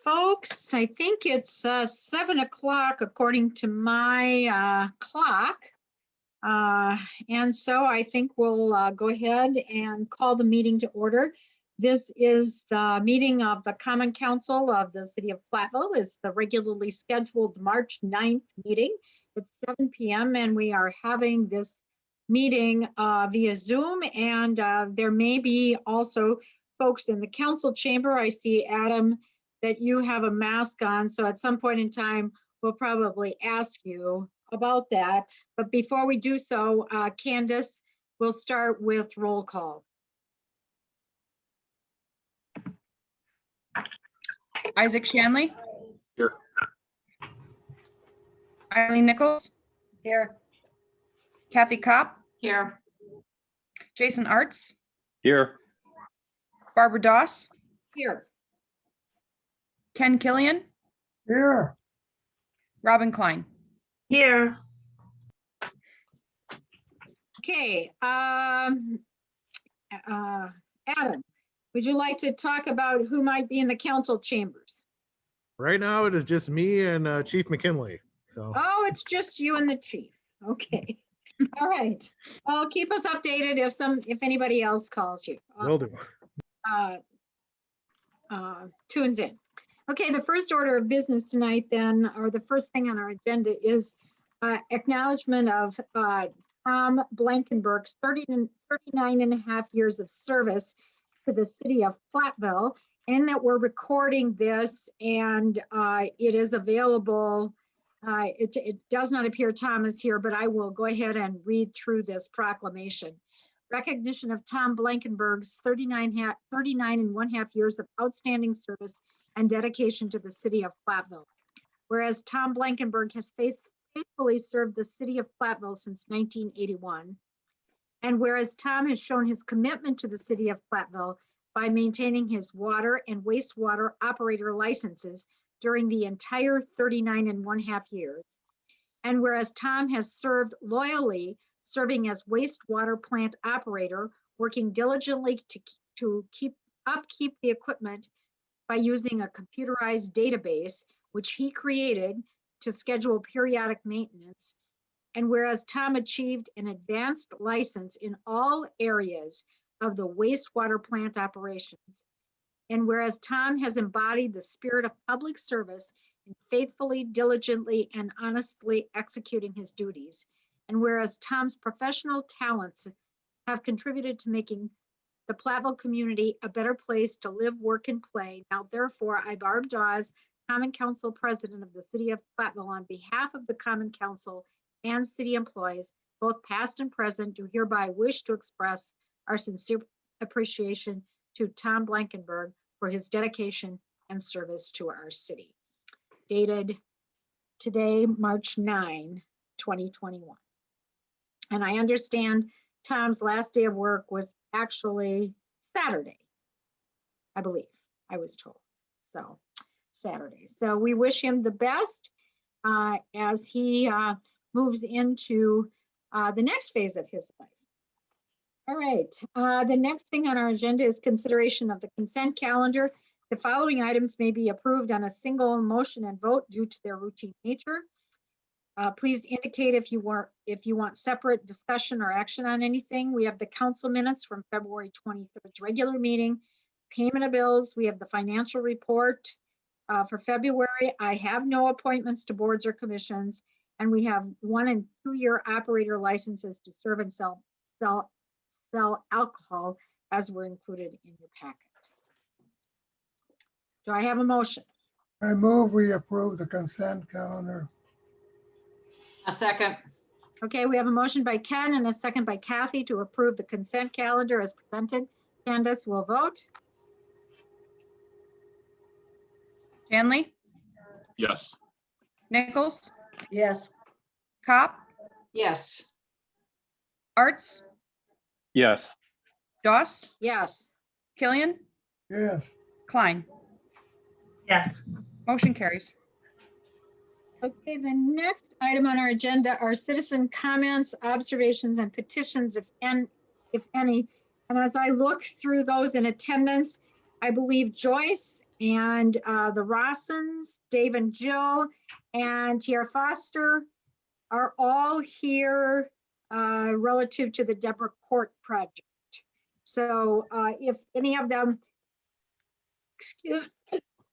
folks. I think it's 7 o'clock according to my clock. And so I think we'll go ahead and call the meeting to order. This is the meeting of the Common Council of the City of Platteville. It's the regularly scheduled March 9th meeting. It's 7 p.m. and we are having this meeting via Zoom, and there may be also folks in the council chamber. I see, Adam, that you have a mask on, so at some point in time we'll probably ask you about that. But before we do so, Candace, we'll start with roll call. Isaac Shanley. Here. Eileen Nichols. Here. Kathy Kopp. Here. Jason Arts. Here. Barbara Doss. Here. Ken Killian. Here. Robin Klein. Here. Okay. Adam, would you like to talk about who might be in the council chambers? Right now, it is just me and Chief McKinley. So Oh, it's just you and the chief. Okay. All right. Well, keep us updated if anybody else calls you. will do. Tunes in. Okay, the first order of business tonight then, or the first thing on our agenda is acknowledgement of Tom Blankenberg's 39 and a half years of service to the city of Platteville, and that we're recording this, and it is available. It does not appear Tom is here, but I will go ahead and read through this proclamation. Recognition of Tom Blankenberg's 39 and one half years of outstanding service and dedication to the city of Platteville. Whereas Tom Blankenberg has faithfully served the city of Platteville since 1981. And whereas Tom has shown his commitment to the city of Platteville by maintaining his water and wastewater operator licenses during the entire 39 and one half years. And whereas Tom has served loyally, serving as wastewater plant operator, working diligently to upkeep the equipment by using a computerized database, which he created to schedule periodic maintenance. And whereas Tom achieved an advanced license in all areas of the wastewater plant operations. And whereas Tom has embodied the spirit of public service in faithfully, diligently, and honestly executing his duties. And whereas Tom's professional talents have contributed to making the Platteville community a better place to live, work, and play. Now, therefore, I, Barb Dawes, Common Council President of the City of Platteville, on behalf of the Common Council and city employees, both past and present, do hereby wish to express our sincere appreciation to Tom Blankenberg for his dedication and service to our city. Dated today, March 9, 2021. And I understand Tom's last day of work was actually Saturday, I believe, I was told. So Saturday. So we wish him the best as he moves into the next phase of his life. All right, the next thing on our agenda is consideration of the consent calendar. The following items may be approved on a single motion and vote due to their routine nature. Please indicate if you want separate discussion or action on anything. We have the council minutes from February 23rd regular meeting, payment of bills. We have the financial report for February. I have no appointments to boards or commissions, and we have 1 and 2 year operator licenses to serve and sell alcohol as were included in your packet. Do I have a motion? I move we approve the consent calendar. A second. Okay, we have a motion by Ken and a second by Kathy to approve the consent calendar as presented. Candace will vote. Shanley. Yes. Nichols. Yes. Kopp. Yes. Arts. Yes. Doss. Yes. Killian. Yes. Klein. Yes. Motion carries. Okay, the next item on our agenda are citizen comments, observations, and petitions, if any. And as I look through those in attendance, I believe Joyce and the Rossens, Dave and Jill, and Tierra Foster are all here relative to the Deborah Court project. So if any of them,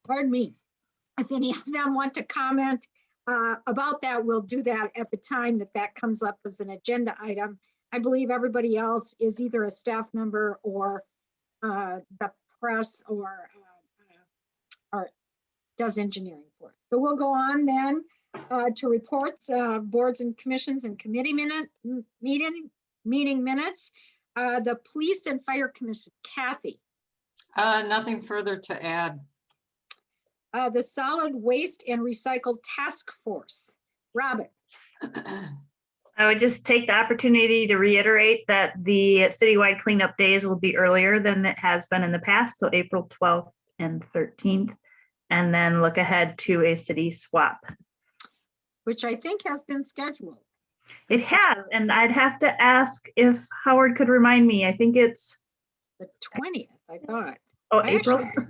pardon me, if any of them want to comment about that, we'll do that at the time that that comes up as an agenda item. I believe everybody else is either a staff member or the press or does engineering for us. So we'll go on then to reports, boards and commissions and committee meeting minutes. The Police and Fire Commission, Kathy. Nothing further to add. The Solid Waste and Recycle Task Force, Robin. I would just take the opportunity to reiterate that the citywide cleanup days will be earlier than it has been in the past, so April 12th and 13th, and then look ahead to a city swap. Which I think has been scheduled. It has, and I'd have to ask if Howard could remind me. I think it's The 20th, I thought. April. Actually,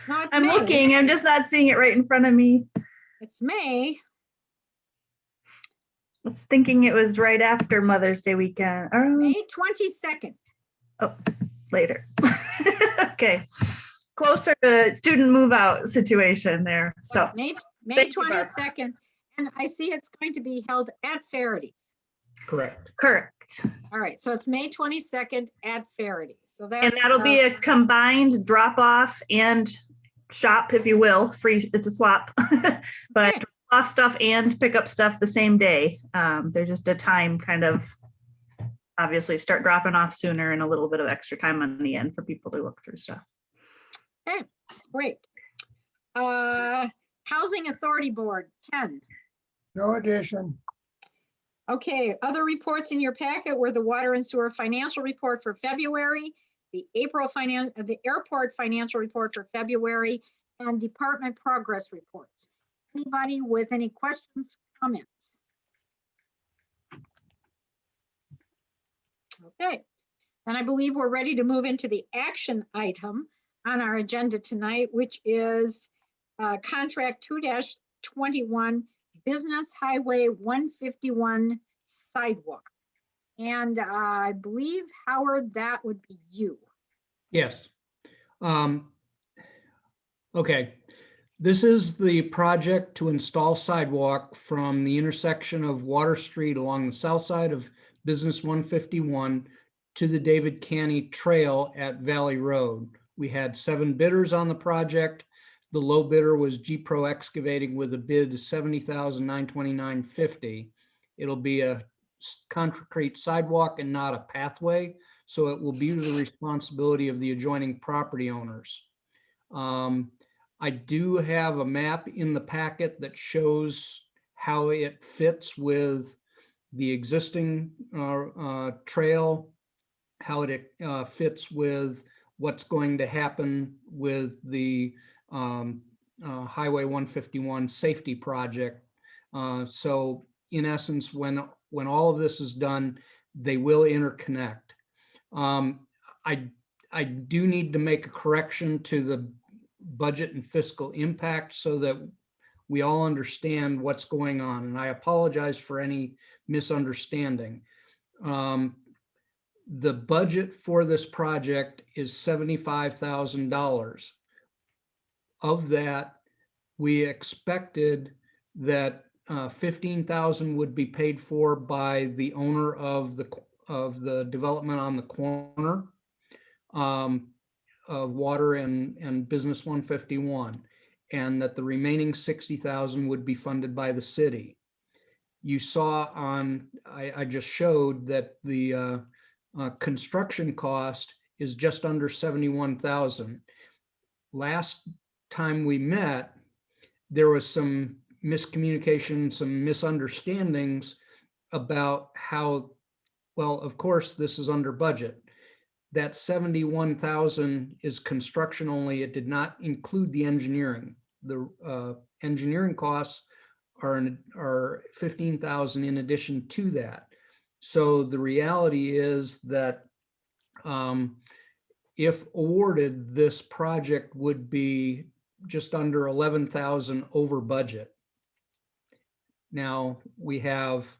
no, it's I'm May. looking, I'm just not seeing it right in front of me. It's May. I was thinking it was right after Mother's Day weekend, or May 22nd. later. Okay, closer to student move out situation there, so. May Thank you, Barbara. 22nd. And I see it's going to be held at Farady's. Correct. Correct. All right, so it's May 22nd at Farady's. So that's. And that'll be a combined drop off and shop, if you will, free, it's a swap. But Okay. drop off stuff and pick up stuff the same day. They're just a time kind of, obviously start dropping off sooner and a little bit of extra time on the end for people to look through stuff. Okay, great. Housing Authority Board, Ken. No addition. Okay, other reports in your packet were the water and sewer financial report for February, the airport financial report for February, and department progress reports. Anybody with any questions, comments? Okay, then I believe we're ready to move into the action item on our agenda tonight, which is contract 2-21 Business Highway 151 sidewalk. And I believe, Howard, that would be you. Yes. Okay. This is the project to install sidewalk from the intersection of Water Street along the south side of Business 151 to the David Canny Trail at Valley Road. We had 7 bidders on the project. The low bidder was G Pro Excavating with a bid $70,929.50. It'll be a concrete sidewalk and not a pathway, so it will be the responsibility of the adjoining property owners. I do have a map in the packet that shows how it fits with the existing trail, how it fits with what's going to happen with the Highway 151 safety project. So in essence, when all of this is done, they will interconnect. I do need to make a correction to the budget and fiscal impact so that we all understand what's going on. And I apologize for any misunderstanding. The budget for this project is $75,000. Of that, we expected that 15,000 would be paid for by the owner of the development on the corner of Water and Business 151, and that the remaining 60,000 would be funded by the city. You saw on, I just showed that the construction cost is just under 71,000. Last time we met, there was some miscommunication, some misunderstandings about how, well, of course, this is under budget. That 71,000 is construction only. It did not include the engineering. The engineering costs are 15,000 in addition to if awarded, this project would be just under 11,000 over budget. Now, we have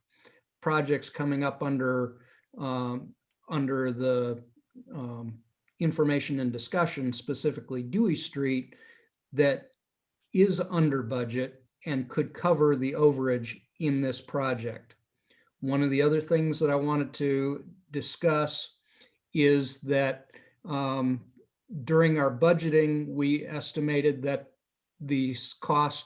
projects coming up under the information and discussion, specifically Dewey Street, that is under budget and could cover the overage in this project. One of the other things that I wanted to discuss is that during our budgeting, we estimated that the cost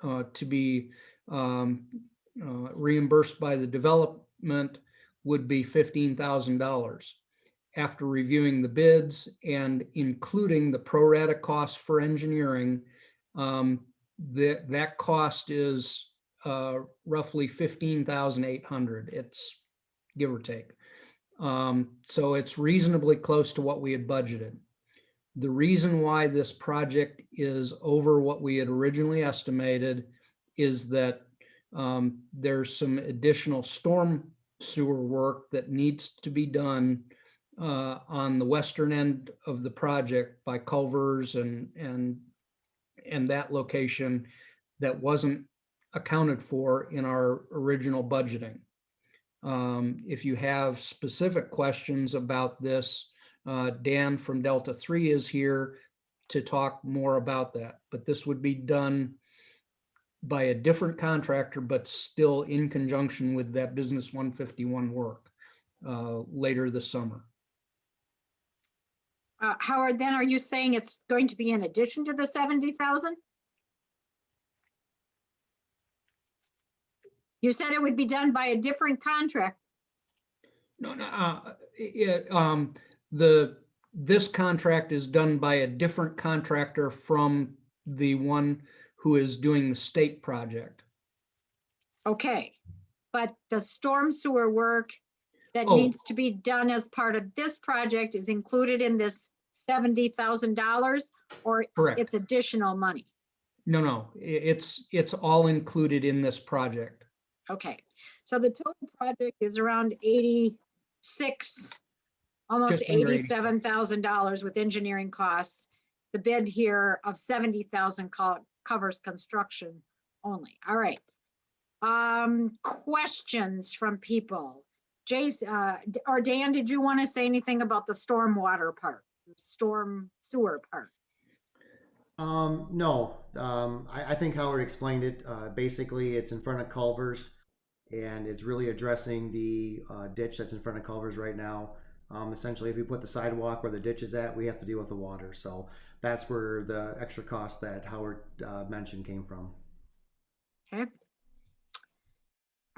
to be reimbursed by the development would be $15,000. After reviewing the bids and including the pro rata cost for engineering, that cost is roughly $15,800. It's give or take. So it's reasonably close to what we had budgeted. The reason why this project is over what we had originally estimated is that there's some additional storm sewer work that needs to be done on the western end of the project by Culvers and that location that wasn't accounted for in our original budgeting. If you have specific questions about this, Dan from Delta 3 is here to talk more about that, but this would be done by a different contractor, but still in conjunction with that Business 151 work later this summer. Howard, then are you saying it's going to be in addition to the 70,000? You said it would be done by a different contract. No, this contract is done by a different contractor from the one who is doing the state project. Okay, but the storm sewer work that Oh. needs to be done as part of this project is included in this $70,000, or Correct. it's additional money? No, it's all included in this project. Okay, so the total project is around 86, almost Just under 87,000 with engineering costs. The bid here of 70,000 covers construction only. All right. Questions from people? Jason, or Dan, did you want to say anything about the stormwater part, the storm sewer part? No, I think Howard explained it. Basically, it's in front of Culvers, and it's really addressing the ditch that's in front of Culvers right now. Essentially, if we put the sidewalk where the ditch is at, we have to deal with the water. So that's where the extra cost that Howard mentioned came from. Okay.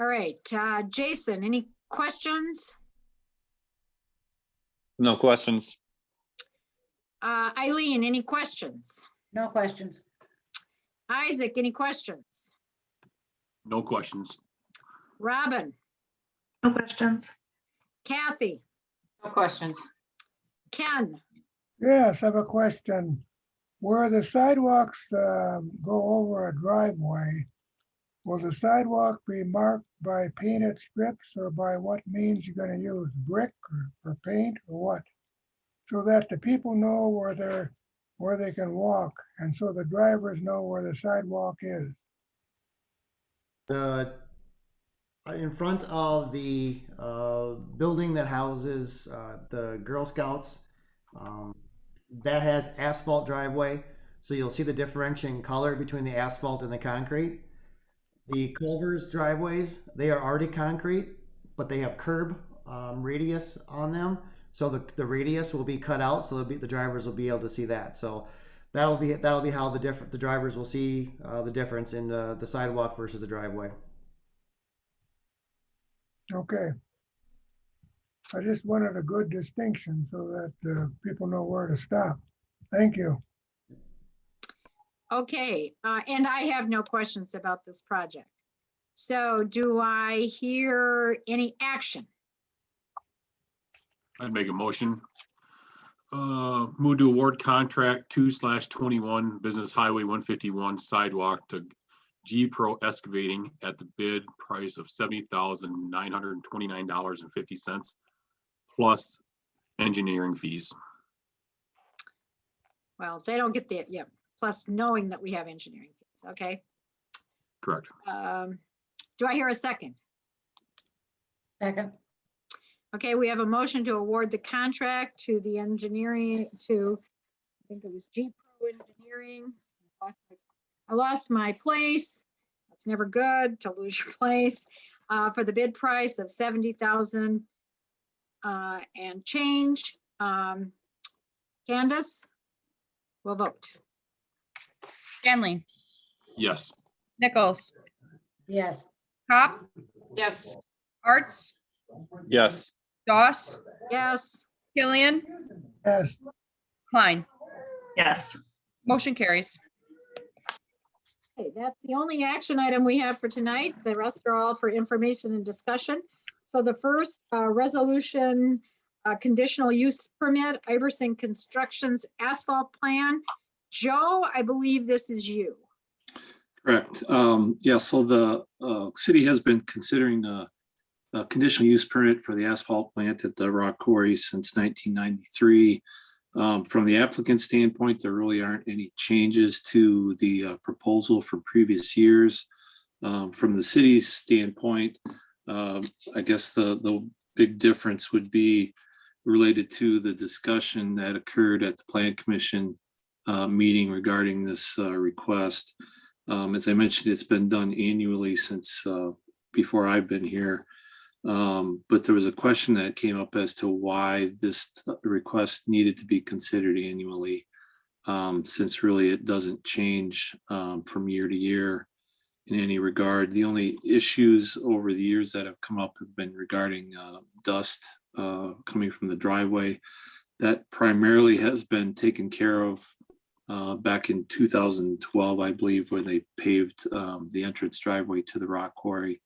All right, Jason, any questions? No questions. Eileen, any questions? No questions. Isaac, any questions? No questions. Robin, No questions. Kathy, No questions. Ken, Yes, I have a question. Where the sidewalks go over a driveway, will the sidewalk be marked by painted strips or by what means you're gonna use, brick or paint or what? So that the people know where they can walk, and so the drivers know where the sidewalk is. In front of the building that houses the Girl Scouts, that has asphalt driveway, so you'll see the differentiating color between the asphalt and the concrete. The Culvers driveways, they are already concrete, but they have curb radius on them, so the radius will be cut out, so the drivers will be able to see that. So that'll be how the drivers will see the difference in the sidewalk versus the driveway. Okay. I just wanted a good distinction so that people know where to stop. Thank you. okay, and I have no questions about this project. So do I hear any action? I'd make a motion. Move to award contract 2/21 Business Highway 151 sidewalk to G Pro Excavating at the bid price of $70,929.50 plus engineering fees. Well, they don't get the, yeah, plus knowing that we have engineering fees, okay? Correct. Do I hear a second? Second. Okay, we have a motion to award the contract to the engineering, to, I think it was G Pro Engineering. I lost my place. That's never good to lose your place. For the bid price of 70,000 and change. Candace, will vote. Stanley, Yes. Nichols, Yes. Cop, Yes. Arts, Yes. Doss, Yes. Killian, yes, Klein. Yes. Motion carries. Okay, that's the only action item we have for tonight. The rest are all for information and discussion. So the first resolution, conditional use permit, Iverson Construction's asphalt plan. Joe, I believe this is you. Correct. Yeah, so the city has been considering a conditional use permit for the asphalt plant at the rock quarry since 1993. From the applicant standpoint, there really aren't any changes to the proposal from previous years. From the city's standpoint, I guess the big difference would be related to the discussion that occurred at the Plan Commission meeting regarding this request. As I mentioned, it's been done annually since before I've been here. But there was a question that came up as to why this request needed to be considered annually, since really it doesn't change from year to year in any regard. The only issues over the years that have come up have been regarding dust coming from the driveway. That primarily has been taken care of back in 2012, I believe, when they paved the entrance driveway to the rock quarry.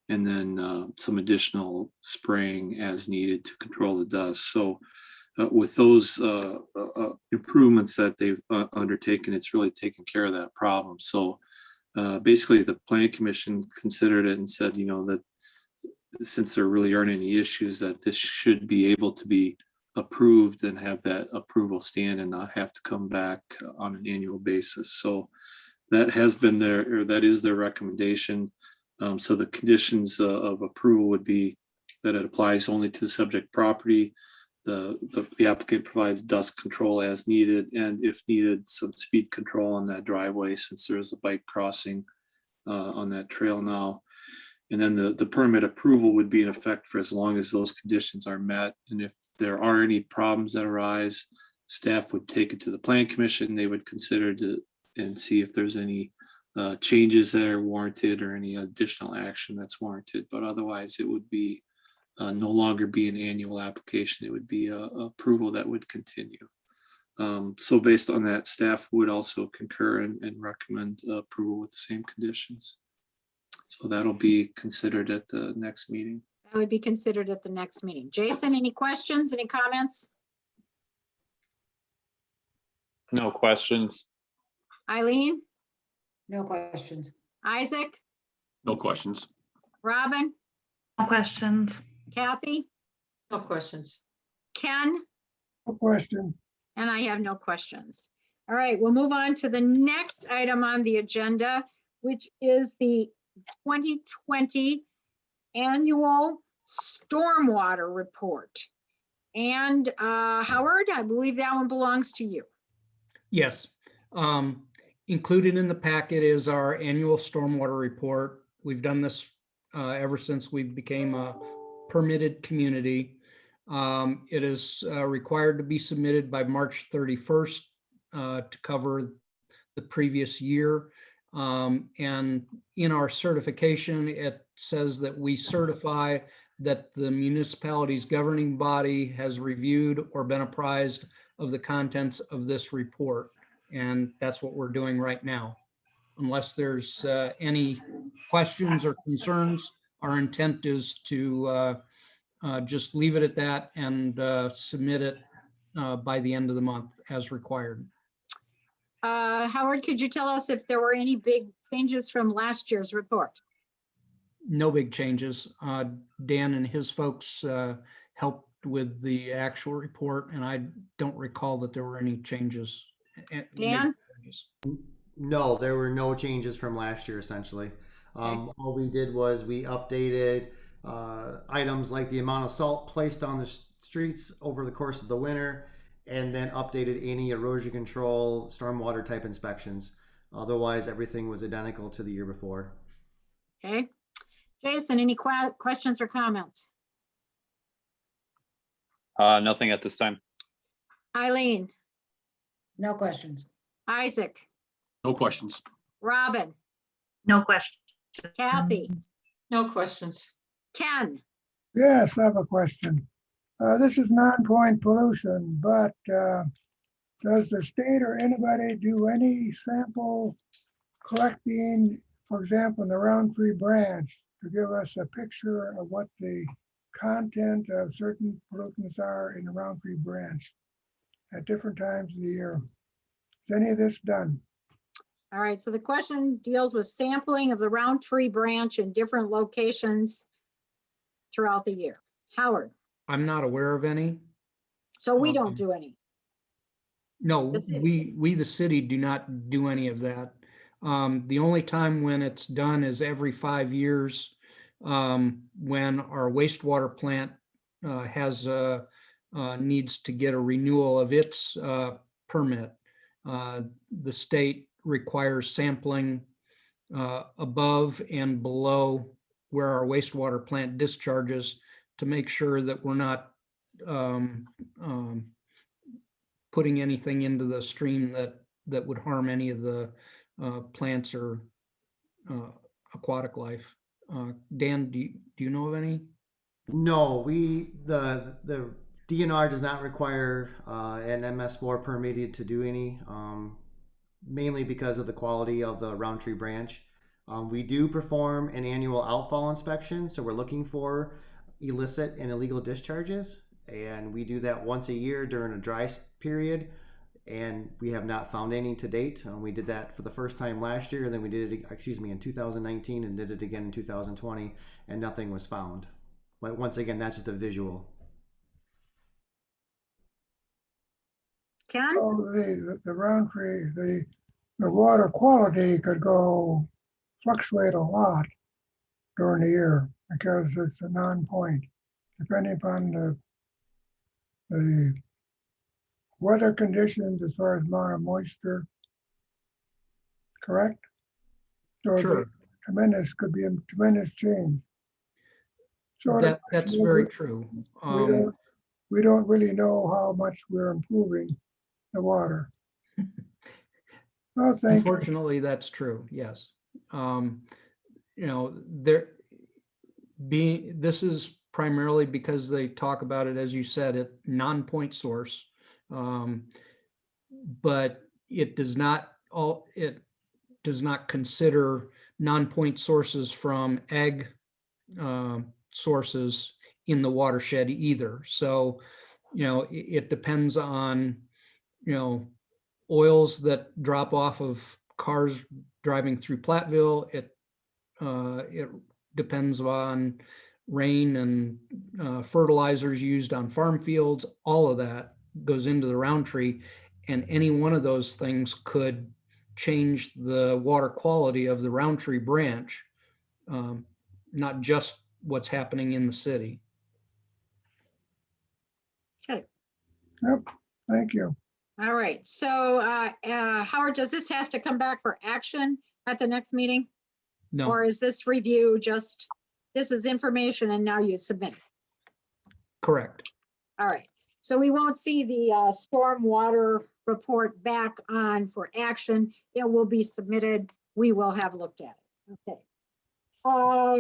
And then some additional spraying as needed to control the dust. So with those improvements that they've undertaken, it's really taken care of that problem. So basically the Plan Commission considered it and said, you know, that since there really aren't any issues, that this should be able to be approved and have that approval stand and not have to come back on an annual basis. So that has been their, or that is their recommendation. So the conditions of approval would be that it applies only to the subject property. The applicant provides dust control as needed, and if needed, some speed control on that driveway since there is a bike crossing on that trail now. And then the permit approval would be in effect for as long as those conditions are met. And if there are any problems that arise, staff would take it to the Plan Commission. They would consider and see if there's any changes that are warranted or any additional action that's warranted, but otherwise it would be no longer be an annual application. It would be a approval that would continue. So based on that, staff would also concur and recommend approval with the same conditions. So that'll be considered at the next meeting. That would be considered at the next meeting. Jason, any questions, any comments? No questions. Eileen, No questions. Isaac, No questions. Robin, No questions. Kathy, No questions. Ken, no question, and I have no questions. All right, we'll move on to the next item on the agenda, which is the 2020 annual stormwater report. And Howard, I believe that one belongs to you. Yes. Included in the packet is our annual stormwater report. We've done this ever since we became a permitted community. It is required to be submitted by March 31st to cover the previous year. And in our certification, it says that we certify that the municipality's governing body has reviewed or been apprised of the contents of this report. And that's what we're doing right now. Unless there's any questions or concerns, our intent is to just leave it at that and submit it by the end of the month as required. Howard, could you tell us if there were any big changes from last year's report? No big changes. Dan and his folks helped with the actual report, and I don't recall that there were any changes Dan? No, there were no changes from last year, essentially. All we did was we updated items like the amount of salt placed on the streets over the course of the winter, and then updated any erosion control, stormwater type inspections. Otherwise, everything was identical to the year before. Okay. Jason, any questions or comments? Nothing at this time. Eileen, No questions. Isaac, No questions. Robin, No question. Kathy, No questions. Ken, Yes, I have a question. This is non-point pollution, but does the state or anybody do any sample collecting, for example, in the Roundtree branch, to give us a picture of what the content of certain pollutants are in the Roundtree branch at different times of the year? Is any of this done? all right, so the question deals with sampling of the Roundtree branch in different locations throughout the year. Howard, I'm not aware of any. so we don't do any. No, The city. we, the city, do not do any of that. The only time when it's done is every 5 years, when our wastewater plant needs to get a renewal of its permit. The state requires sampling above and below where our wastewater plant discharges to make sure that we're not putting anything into the stream that would harm any of the plants or aquatic life. Dan, do you know of any? No, the DNR does not require an MS4 permitted to do any, mainly because of the quality of the Roundtree branch. We do perform an annual outfall inspection, so we're looking for illicit and illegal discharges, and we do that once a year during a dry period, and we have not found any to date. We did that for the first time last year, and then we did it, in 2019, and did it again in 2020, and nothing was found. But once again, that's just a visual. Ken? Oh, the Roundtree, the water quality could fluctuate a lot during the year because it's a non-point, depending upon the weather conditions as far as amount of moisture. Correct? So Sure. could be a tremendous change. So That's very true. We don't really know how much we're improving the water. Oh, thank you. Unfortunately, that's true. Yes. This is primarily because they talk about it, as you said, at non-point source, but it does not consider non-point sources from ag sources in the watershed either. So, it depends on, oils that drop off of cars driving through Platteville. It depends on rain and fertilizers used on farm fields. All of that goes into the Roundtree, and any one of those things could change the water quality of the Roundtree branch, not just what's happening in the city. Okay. Yep, thank you. All right, so Howard, does this have to come back for action at the next meeting? No, Or is this review just, this is information and now you submit it? correct. All right, so we won't see the stormwater report back on for action. It will be submitted. We will have looked at it. Okay.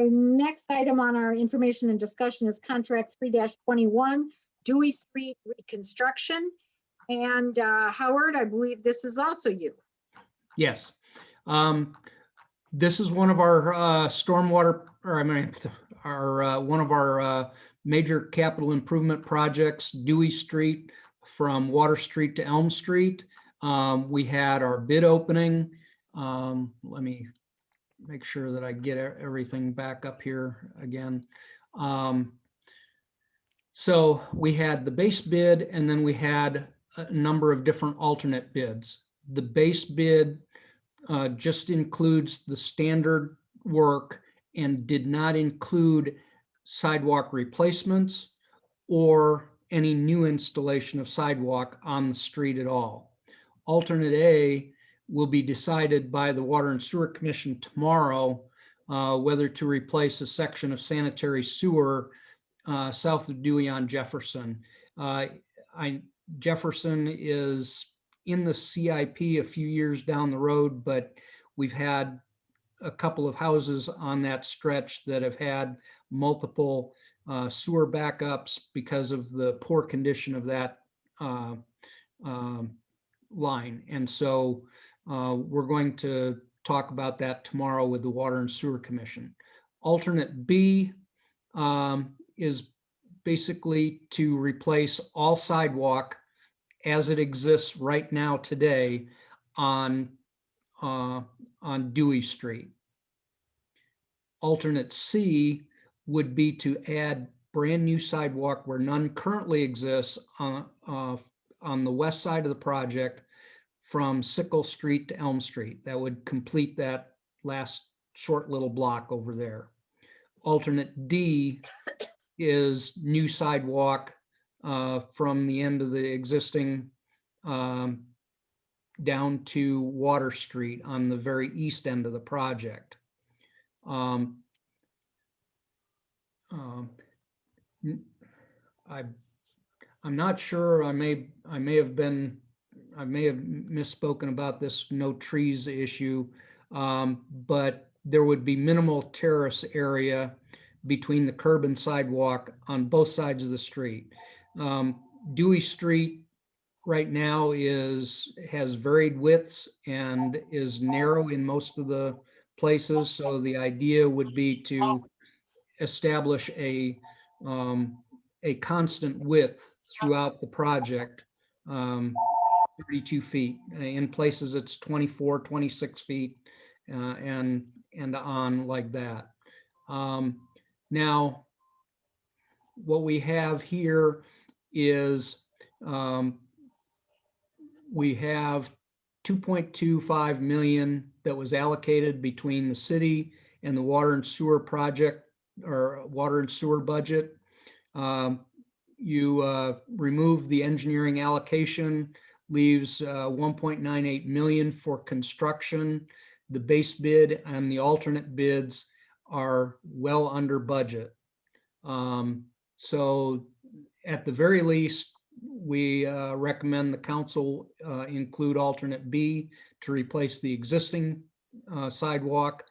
Next item on our information and discussion is contract 3-21, Dewey Street Reconstruction. And Howard, I believe this is also you. Yes. This is one of our stormwater, one of our major capital improvement projects, Dewey Street from Water Street to Elm Street. We had our bid opening. Let me make sure that I get everything back up here again. So we had the base bid, and then we had a number of different alternate bids. The base bid just includes the standard work and did not include sidewalk replacements or any new installation of sidewalk on the street at all. Alternate A will be decided by the Water and Sewer Commission tomorrow, whether to replace a section of sanitary sewer south of Dewey on Jefferson. Jefferson is in the CIP a few years down the road, but we've had a couple of houses on that stretch that have had multiple sewer backups because of the poor condition of that line. And so we're going to talk about that tomorrow with the Water and Sewer Commission. Alternate B is basically to replace all sidewalk as it exists right now today on Dewey Street. Alternate C would be to add brand new sidewalk where none currently exists on the west side of the project from Sickle Street to Elm Street. That would complete that last short little block over there. Alternate D is new sidewalk from the end of the existing down to Water Street on the very east end of the project. I'm not sure. I may have misspoken about this no trees issue, but there would be minimal terrace area between the curb and sidewalk on both sides of the street. Dewey Street right now has varied widths and is narrow in most of the places. So the idea would be to establish a constant width throughout the project, 32 feet. In places it's 24, 26 feet and on like that. Now, what we have here is we have 2.25 million that was allocated between the city and the water and sewer project or water and sewer budget. You remove the engineering allocation, leaves 1.98 million for construction. The base bid and the alternate bids are well under budget. So at the very least, we recommend the council include alternate B to replace the existing sidewalk.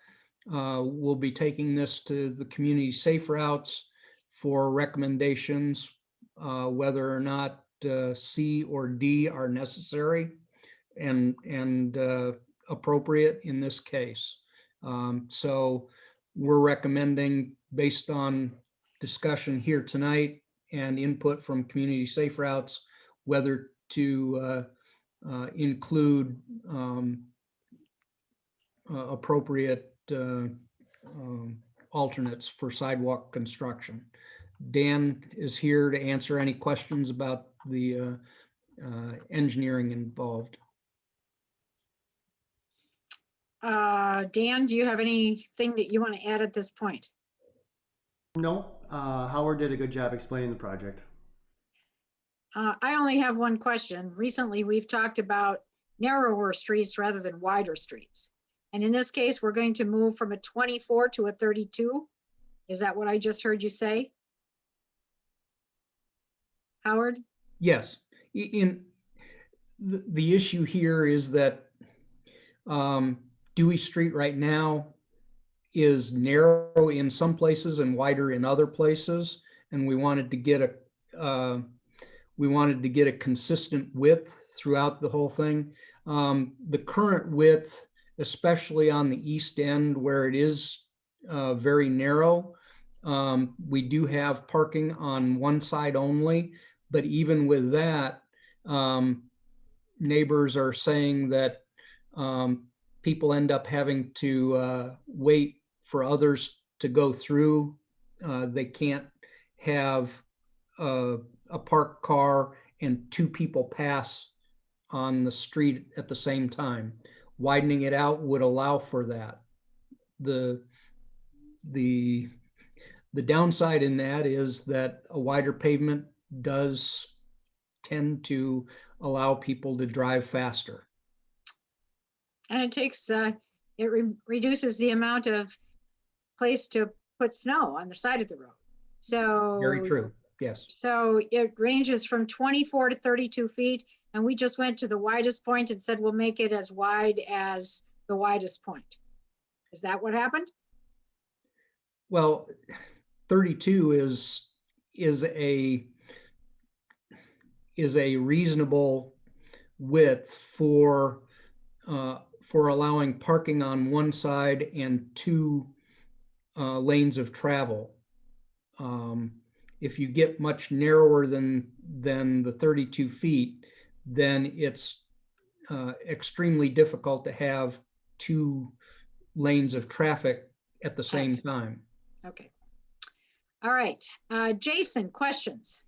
We'll be taking this to the community safe routes for recommendations, whether or not C or D are necessary and appropriate in this case. So we're recommending, based on discussion here tonight and input from community safe routes, whether to include appropriate alternates for sidewalk construction. Dan is here to answer any questions about the engineering involved. Dan, do you have anything that you want to add at this point? No, Howard did a good job explaining the project. I only have one question. Recently, we've talked about narrower streets rather than wider streets. And in this case, we're going to move from a 24 to a 32. Is that what I just heard you say? Howard? Yes. In the issue here is that Dewey Street right now is narrow in some places and wider in other places, and we wanted to get a consistent width throughout the whole thing. The current width, especially on the east end where it is very narrow, we do have parking on one side only, but even with that, neighbors are saying that people end up having to wait for others to go through. They can't have a parked car and two people pass on the street at the same time. Widening it out would allow for that. The downside in that is that a wider pavement does tend to allow people to drive faster. And it takes, reduces the amount of place to put snow on the side of the road. So. Very true, yes. So it ranges from 24 to 32 feet. And we just went to the widest point and said, we'll make it as wide as the widest point. Is that what happened? Well, 32 is a reasonable width for allowing parking on one side and two lanes of travel. If you get much narrower than the 32 feet, then it's extremely difficult to have two lanes of traffic at the same time. Okay. All right. Jason, questions?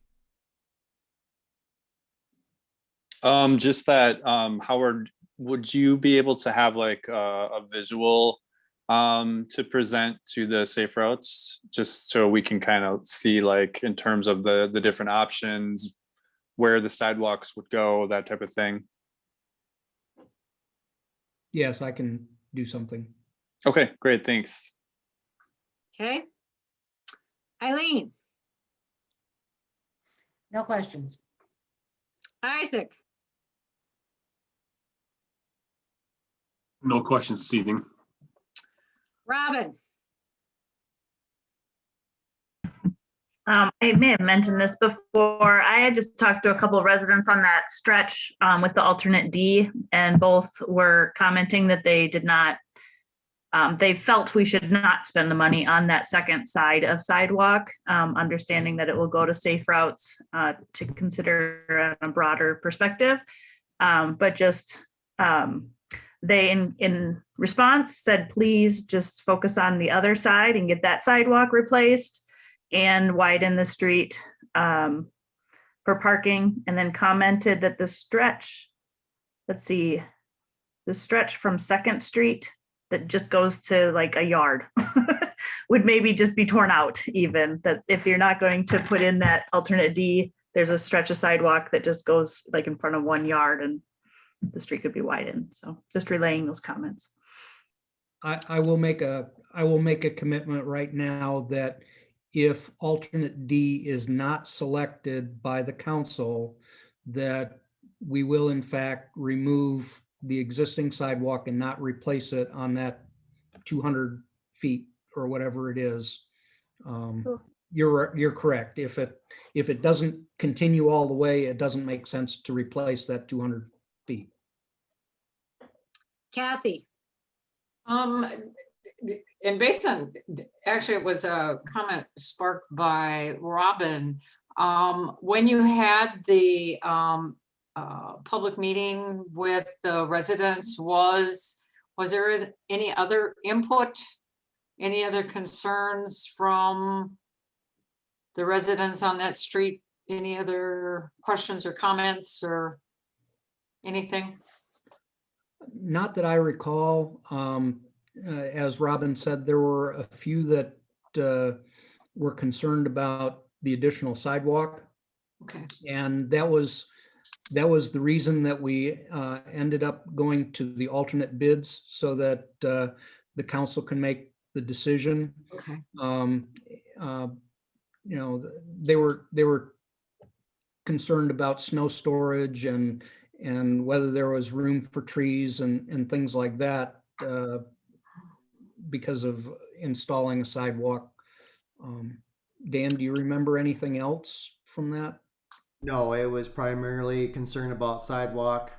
Just that, Howard, would you be able to have like a visual to present to the safe routes, just so we can kind of see, like, in terms of the different options, where the sidewalks would go, that type of thing? Yes, I can do something. Okay, great, thanks. Okay. Eileen, No questions. Isaac, No questions this evening. Robin, I may have mentioned this before. I had just talked to a couple of residents on that stretch with the alternate D, and both were commenting that they did not, they felt we should not spend the money on that second side of sidewalk, understanding that it will go to safe routes to consider on a broader perspective. But just they, in response, said, please just focus on the other side and get that sidewalk replaced and widen the street for parking, and then commented that the stretch, let's see, the stretch from 2nd Street that just goes to like a yard would maybe just be torn out, even, that if you're not going to put in that alternate D, there's a stretch of sidewalk that just goes like in front of 1 yard and the street could be widened. So just relaying those comments. I will make a commitment right now that if alternate D is not selected by the council, that we will in fact remove the existing sidewalk and not replace it on that 200 feet or whatever it is. You're correct. If it doesn't continue all the way, it doesn't make sense to replace that 200 feet. Kathy, And based on, actually, it was a comment sparked by Robin. When you had the public meeting with the residents, was there any other input, any other concerns from the residents on that street? Any other questions or comments or anything? Not that I recall. As Robin said, there were a few that were concerned about the additional sidewalk. Okay. And that was the reason that we ended up going to the alternate bids, so that the council can make the decision. Okay. You know, they were concerned about snow storage and whether there was room for trees and things like that because of installing a sidewalk. Dan, do you remember anything else from that? No, it was primarily concerned about sidewalk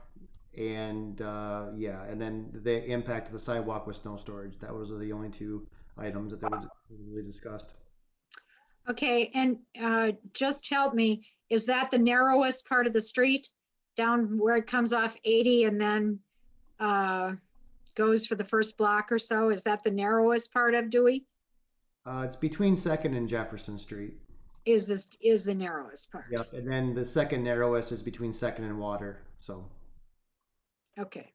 and yeah, and then the impact of the sidewalk with snow storage. That was the only two items that they were really discussed. okay, and just help me, is that the narrowest part of the street down where it comes off 80 and then goes for the first block or so? Is that the narrowest part of Dewey? It's between 2nd and Jefferson Street. is the narrowest part. Yep, and then the second narrowest is between Second and Water, so. Okay.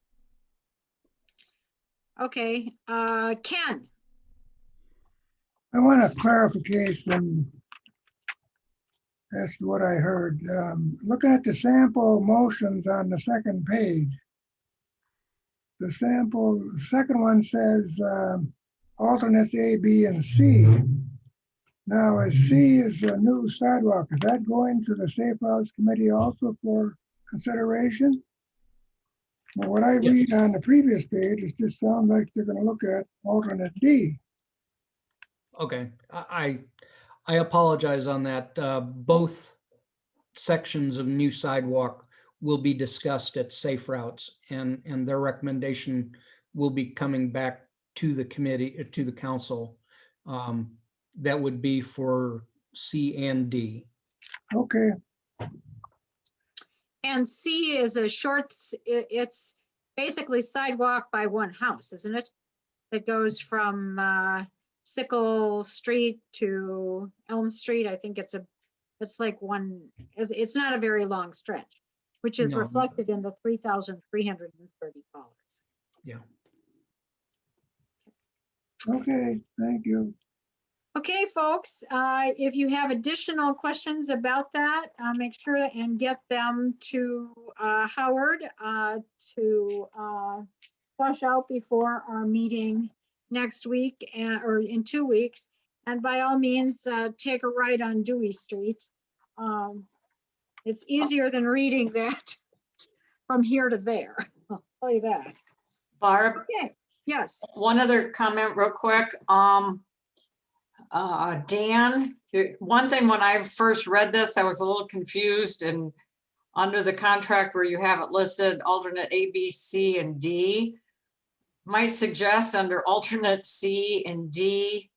Okay, Ken, I want a clarification as to what I heard. Looking at the sample motions on the second page, the second one says alternates A, B, and C. Now, as C is a new sidewalk, is that going to the Safe Routes Committee also for consideration? Well, what I read on the previous page, it just sounds like they're going to look at alternate D. Okay, I apologize on that. Both sections of new sidewalk will be discussed at Safe Routes, and their recommendation will be coming back to the committee, to the council. That would be for C and D. Okay, and C is a short, it's basically sidewalk by one house, isn't it? That goes from Sickle Street to Elm Street. I think it's like one, it's not a very long stretch, which is No. reflected in the $3,330. Yeah. okay, thank you. Okay, folks, if you have additional questions about that, make sure and get them to Howard to flush out before our meeting next week or in 2 weeks. And by all means, take a ride on Dewey Street. It's easier than reading that from here to there. I'll tell you that. Barb, Okay, yes. one other comment real quick. Dan, one thing when I first read this, I was a little confused, and under the contract where you have it listed, alternate A, B, C, and D, might suggest under alternate C and D,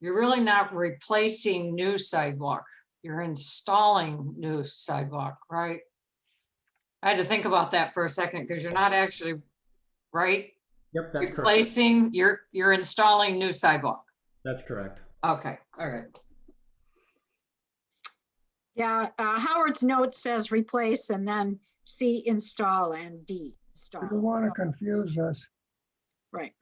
you're really not replacing new sidewalk. You're installing new sidewalk, right? I had to think about that for a second because you're not actually, right? Yep, that's correct. Replacing, you're installing new sidewalk. That's correct. Okay, all right. Yeah, Howard's note says replace and then C install and D install. We don't want to confuse us. Right.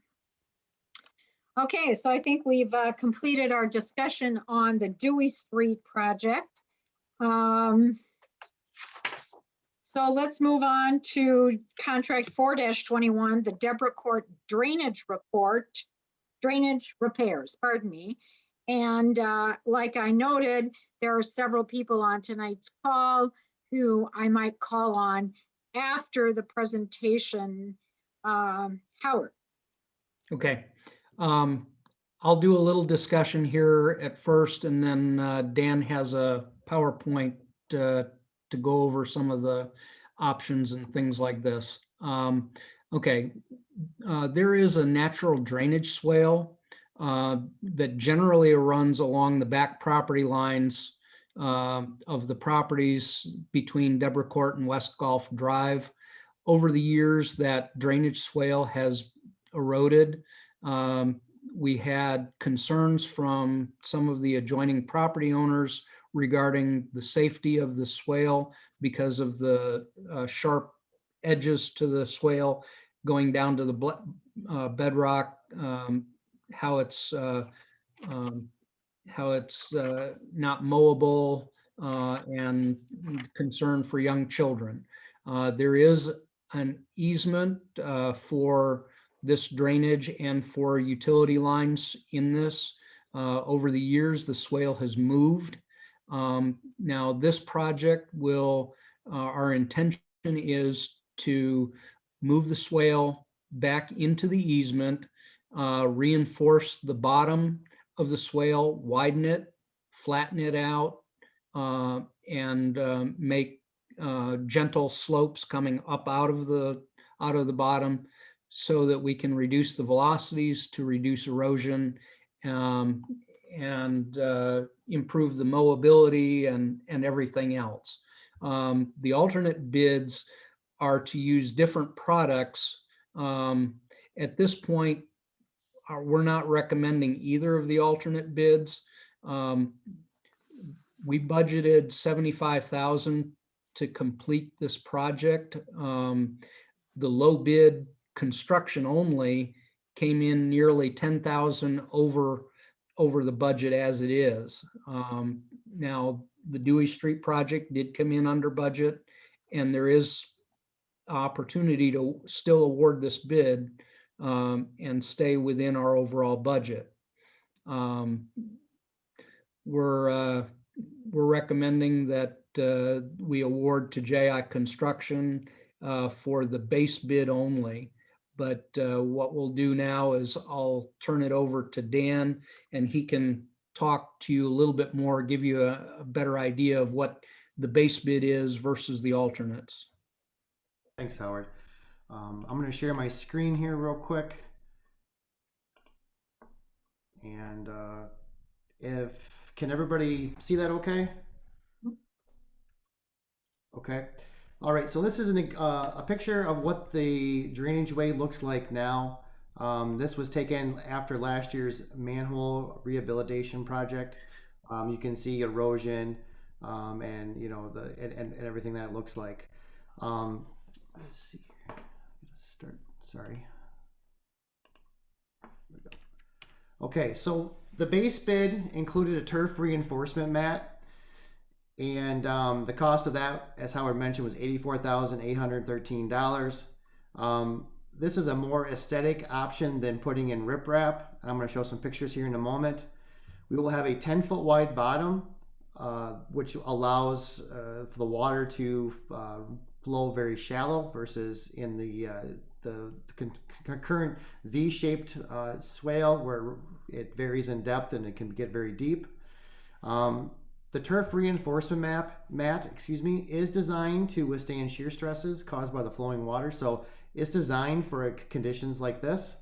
Okay, so I think we've completed our discussion on the Dewey Street project. So let's move on to contract 4-21, the Deborah Court drainage repairs, pardon me. And like I noted, there are several people on tonight's call who I might call on after the presentation. Howard. Okay. I'll do a little discussion here at first, and then Dan has a PowerPoint to go over some of the options and things like this. Okay. There is a natural drainage swale that generally runs along the back property lines of the properties between Deborah Court and West Golf Drive. Over the years, that drainage swale has eroded. We had concerns from some of the adjoining property owners regarding the safety of the swale because of the sharp edges to the swale going down to the bedrock, how it's not mowable, and concern for young children. There is an easement for this drainage and for utility lines in this. Over the years, the swale has moved. Now this project will, our intention is to move the swale back into the easement, reinforce the bottom of the swale, widen it, flatten it out, and make gentle slopes coming up out of the bottom, so that we can reduce the velocities to reduce erosion, and improve the mowability and everything else. The alternate bids are to use different products. At this point, we're not recommending either of the alternate bids. We budgeted 75,000 to complete this project. The low bid construction only came in nearly 10,000 over the budget as it is. Now, the Dewey Street project did come in under budget, and there is opportunity to still award this bid and stay within our overall budget. We're recommending that we award to JI Construction for the base bid only. But what we'll do now is I'll turn it over to Dan, and he can talk to you a little bit more, give you a better idea of what the base bid is versus the alternates. Thanks, Howard. I'm going to share my screen here real quick. And can everybody see that okay? Okay. All right, so this is a picture of what the drainage way looks like now. This was taken after last year's manhole rehabilitation project. You can see erosion and and everything that it looks like. Let's see here. Start. Sorry. There we go. Okay, so the base bid included a turf reinforcement mat. And the cost of that, as Howard mentioned, was $84,813. This is a more aesthetic option than putting in riprap. I'm going to show some pictures here in a moment. We will have a 10-foot wide bottom, which allows for the water to flow very shallow versus in the current V-shaped swale where it varies in depth and it can get very deep. The turf reinforcement mat, is designed to withstand shear stresses caused by the flowing water. So it's designed for conditions like this.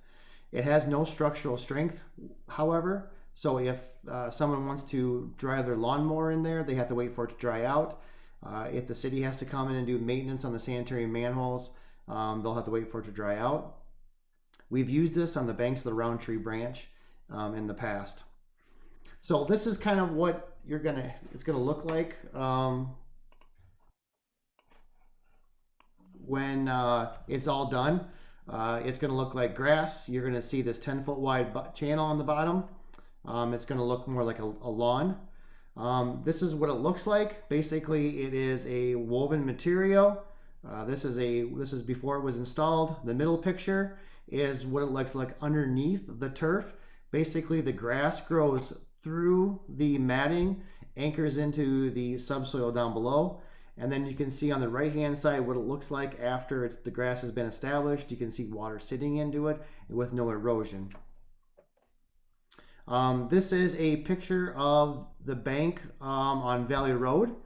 It has no structural strength, however. So if someone wants to dry their lawnmower in there, they have to wait for it to dry out. If the city has to come in and do maintenance on the sanitary manholes, they'll have to wait for it to dry out. We've used this on the banks of the Roundtree Branch in the past. So this is kind of what it's gonna look like when it's all done. It's gonna look like grass. You're gonna see this 10-foot wide channel on the bottom. It's gonna look more like a lawn. This is what it looks like. Basically, it is a woven material. This is before it was installed. The middle picture is what it looks like underneath the turf. Basically, the grass grows through the matting, anchors into the subsoil down below, and then you can see on the right hand side what it looks like after the grass has been established. You can see water sitting into it with no erosion. This is a picture of the bank on Valley Road.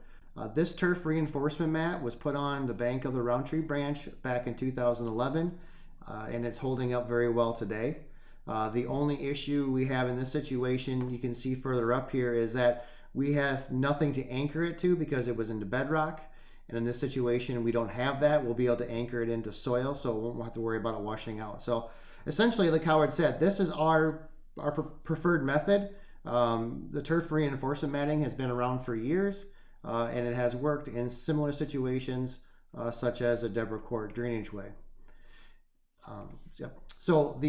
This turf reinforcement mat was put on the bank of the Roundtree Branch back in 2011, and it's holding up very well today. The only issue we have in this situation, you can see further up here, is that we have nothing to anchor it to because it was into bedrock. And in this situation, we don't have that. We'll be able to anchor it into soil, so we won't have to worry about it washing out. So essentially, like Howard said, this is our preferred method. The turf reinforcement matting has been around for years, and it has worked in similar situations, such as a Deborah Court drainage way. So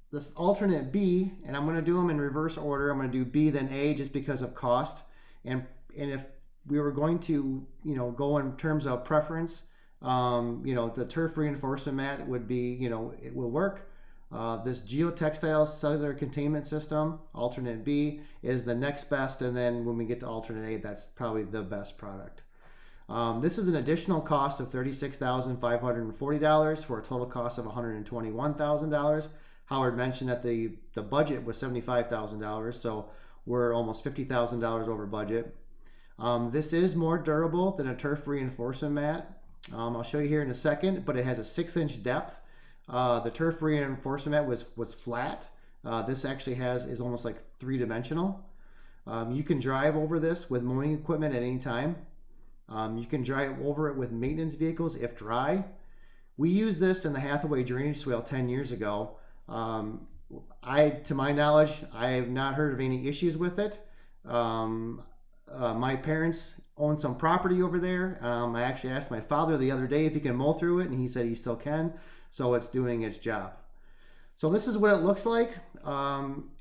this alternate B, and I'm going to do them in reverse order. I'm going to do B then A just because of cost. And if we were going to, go in terms of preference, the turf reinforcement mat would be, it will work. This geotextile cellular containment system, alternate B, is the next best. And then when we get to alternate A, that's probably the best product. This is an additional cost of $36,540 for a total cost of $121,000. Howard mentioned that the budget was $75,000, so we're almost $50,000 over budget. This is more durable than a turf reinforcement mat. I'll show you here in a second, but it has a 6-inch depth. The turf reinforcement mat was flat. This actually is almost like 3-dimensional. You can drive over this with mowing equipment at any time. You can drive over it with maintenance vehicles if dry. We used this in the Hathaway drainage swale 10 years ago. To my knowledge, I have not heard of any issues with it. my parents own some property over there. I actually asked my father the other day if he can mow through it, and he said he still can. So it's doing its job. So this is what it looks like.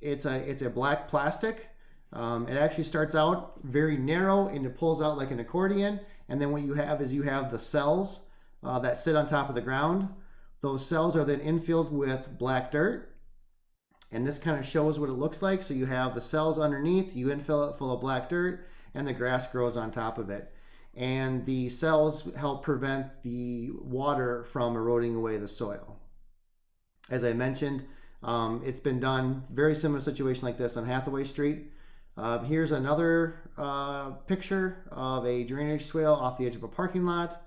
It's a black plastic. It actually starts out very narrow and it pulls out like an accordion. And then what you have is you have the cells that sit on top of the ground. Those cells are then infilled with black dirt. And this kind of shows what it looks like. So you have the cells underneath, you infill it full of black dirt, and the grass grows on top of it. And the cells help prevent the water from eroding away the soil. As I mentioned, it's been done, very similar situation like this on Hathaway Street. Here's another picture of a drainage swale off the edge of a parking lot.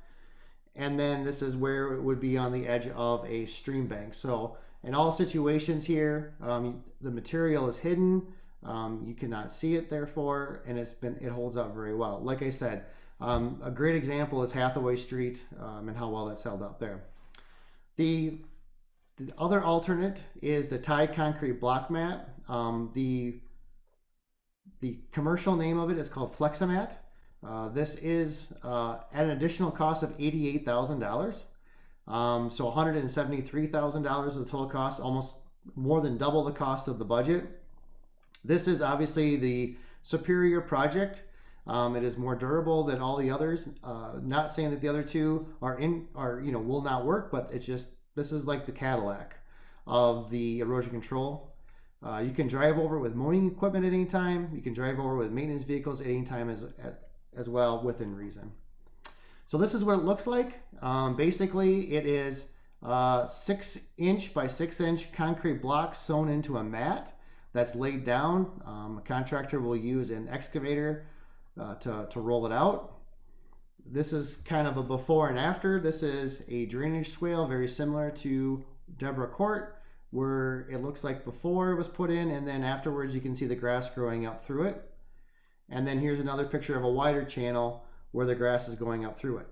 And then this is where it would be on the edge of a stream bank. So in all situations here, the material is hidden. You cannot see it, therefore, and it holds up very well. Like I said, a great example is Hathaway Street and how well that's held up there. The other alternate is the Tide concrete block mat. The commercial name of it is called Fleximat. This is at an additional cost of $88,000. So $173,000 is the total cost, almost more than double the cost of the budget. This is obviously the superior project. It is more durable than all the others. Not saying that the other two will not work, but it's just, this is like the Cadillac of the erosion control. You can drive over with mowing equipment at any time. You can drive over with maintenance vehicles at any time as well, within reason. So this is what it looks like. Basically, it is 6-inch by 6-inch concrete blocks sewn into a mat that's laid down. A contractor will use an excavator to roll it out. This is kind of a before and after. This is a drainage swale very similar to Deborah Court, where it looks like before it was put in, and then afterwards you can see the grass growing up through it. And then here's another picture of a wider channel where the grass is going up through it.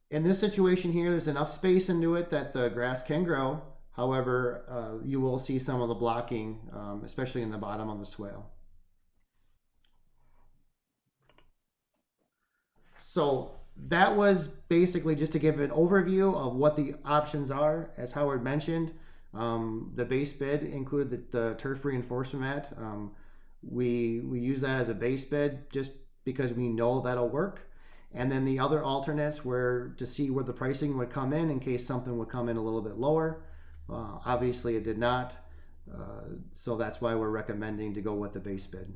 In this situation here, there's enough space into it that the grass can grow. However, you will see some of the blocking, especially in the bottom of the swale. So that was basically just to give an overview of what the options are. As Howard mentioned, the base bid included the turf reinforcement mat. We use that as a base bid just because we know that'll work. And then the other alternates were to see where the pricing would come in case something would come in a little bit lower. Obviously it did not. So that's why we're recommending to go with the base bid.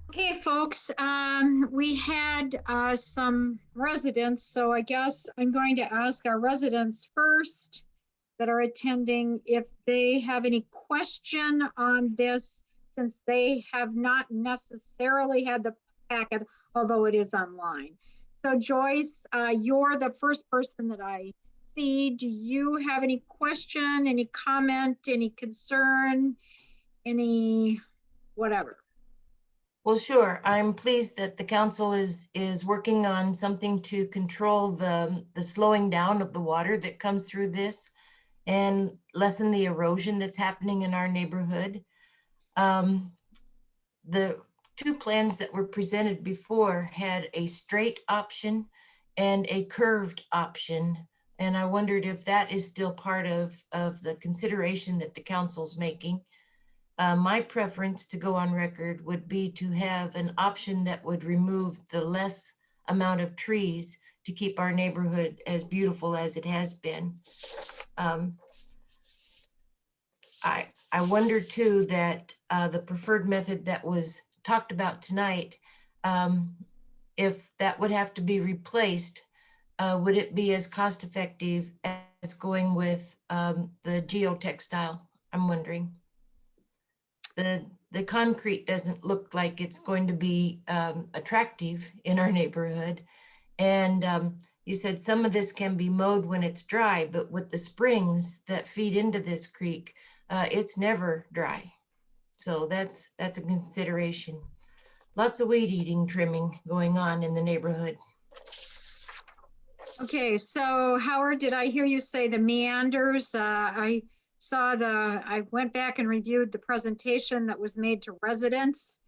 Okay, folks, we had some residents, so I guess I'm going to ask our residents first that are attending if they have any question on this, since they have not necessarily had the packet, although it is online. So Joyce, you're the first person that I see. Do you have any question, any comment, any concern, any whatever? Well, sure. I'm pleased that the council is working on something to control the slowing down of the water that comes through this and lessen the erosion that's happening in our neighborhood. The two plans that were presented before had a straight option and a curved option. And I wondered if that is still part of the consideration that the council's making. My preference to go on record would be to have an option that would remove the less amount of trees to keep our neighborhood as beautiful as it has been. I wonder too that the preferred method that was talked about tonight, if that would have to be replaced, would it be as cost effective as going with the geotextile? I'm wondering. The concrete doesn't look like it's going to be attractive in our neighborhood. And you said some of this can be mowed when it's dry, but with the springs that feed into this creek, it's never dry. So that's a consideration. Lots of weed eating trimming going on in the neighborhood. Okay, so Howard, did I hear you say the meanders? I I went back and reviewed the presentation that was made to residents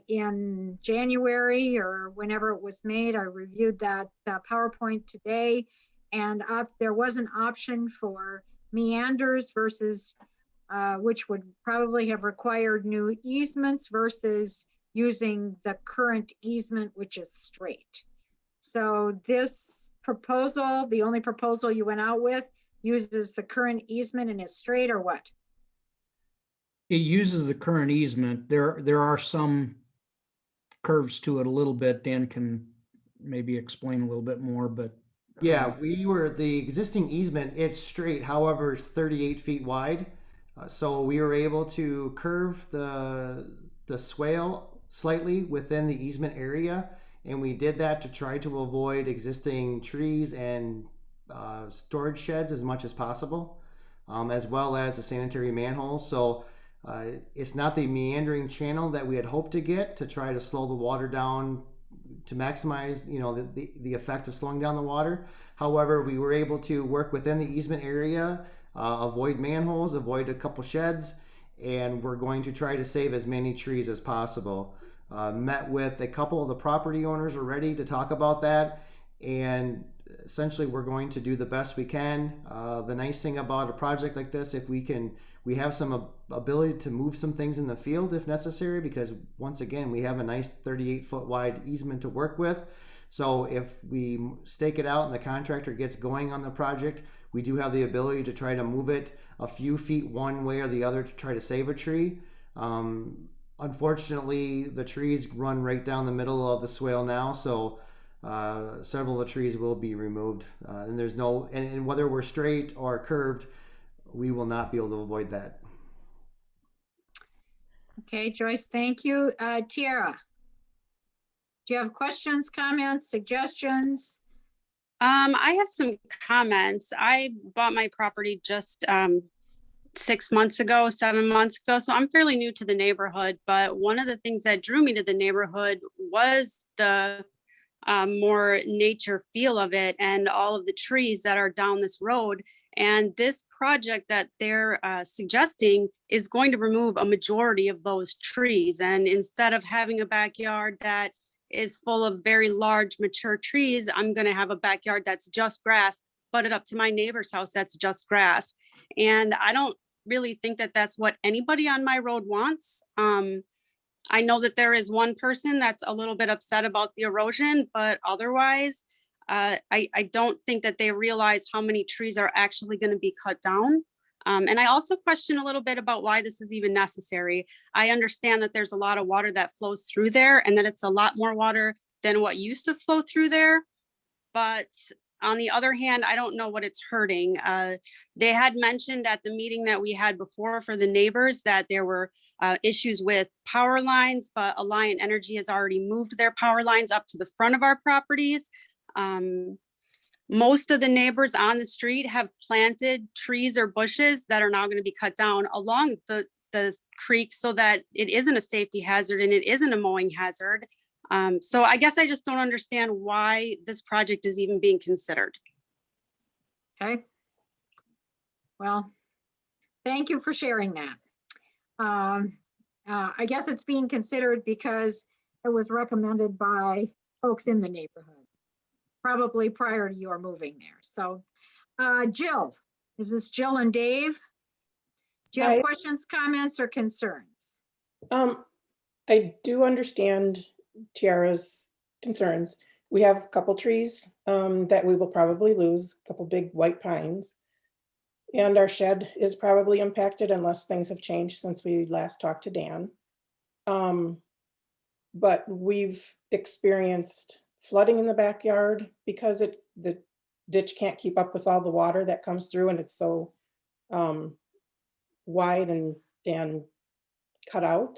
in January or whenever it was made. I reviewed that PowerPoint today, and there was an option for meanders versus which would probably have required new easements versus using the current easement, which is straight. So this proposal, the only proposal you went out with, uses the current easement and is straight, or what? It uses the current easement. There are some curves to it a little bit. Dan can maybe explain a little bit more, but. Yeah, the existing easement, it's straight, however, it's 38 feet wide. So we were able to curve the swale slightly within the easement area. And we did that to try to avoid existing trees and storage sheds as much as possible, as well as a sanitary manhole. So it's not the meandering channel that we had hoped to get to try to slow the water down to maximize, the effect of slowing down the water. However, we were able to work within the easement area, avoid manholes, avoid a couple sheds, and we're going to try to save as many trees as possible. Met with a couple of the property owners already to talk about that, and essentially we're going to do the best we can. The nice thing about a project like this, we have some ability to move some things in the field if necessary, because once again, we have a nice 38-foot wide easement to work with. So if we stake it out and the contractor gets going on the project, we do have the ability to try to move it a few feet one way or the other to try to save a tree. Unfortunately, the trees run right down the middle of the swale now, so several of the trees will be removed. And there's and whether we're straight or curved, we will not be able to avoid that. Okay, Joyce, thank you. Tiara, do you have questions, comments, suggestions? I have some comments. I bought my property just 7 months ago, so I'm fairly new to the neighborhood, but one of the things that drew me to the neighborhood was the more nature feel of it and all of the trees that are down this road. And this project that they're suggesting is going to remove a majority of those trees. And instead of having a backyard that is full of very large mature trees, I'm going to have a backyard that's just grass, butted up to my neighbor's house that's just grass. And I don't really think that that's what anybody on my road wants. I know that there is one person that's a little bit upset about the erosion, but otherwise, I don't think that they realize how many trees are actually going to be cut down. And I also question a little bit about why this is even necessary. I understand that there's a lot of water that flows through there and that it's a lot more water than what used to flow through there. But on the other hand, I don't know what it's hurting. They had mentioned at the meeting that we had before for the neighbors that there were issues with power lines, but Alliant Energy has already moved their power lines up to the front of our properties. Most of the neighbors on the street have planted trees or bushes that are now going to be cut down along the creek so that it isn't a safety hazard and it isn't a mowing hazard. So I guess I just don't understand why this project is even being considered. Okay. Well, thank you for sharing that. I guess it's being considered because it was recommended by folks in the neighborhood, probably prior to your moving there. So Jill, is this Jill and Dave? Do you have questions, comments, or concerns? I do understand Tiara's concerns. We have a couple trees that we will probably lose, a couple big white pines. And our shed is probably impacted unless things have changed since we last talked to Dan. But we've experienced flooding in the backyard because the ditch can't keep up with all the water that comes through, and it's so wide and cut out.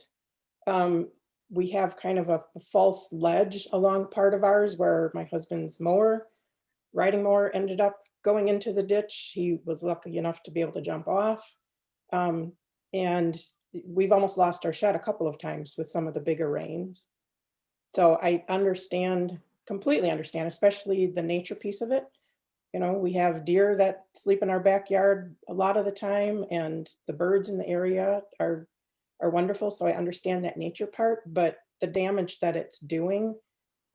We have kind of a false ledge along part of ours where my husband's riding mower ended up going into the ditch. He was lucky enough to be able to jump off. And we've almost lost our shed a couple of times with some of the bigger rains. So I completely understand, especially the nature piece of it. You know, we have deer that sleep in our backyard a lot of the time, and the birds in the area are wonderful. So I understand that nature part, but the damage that it's doing,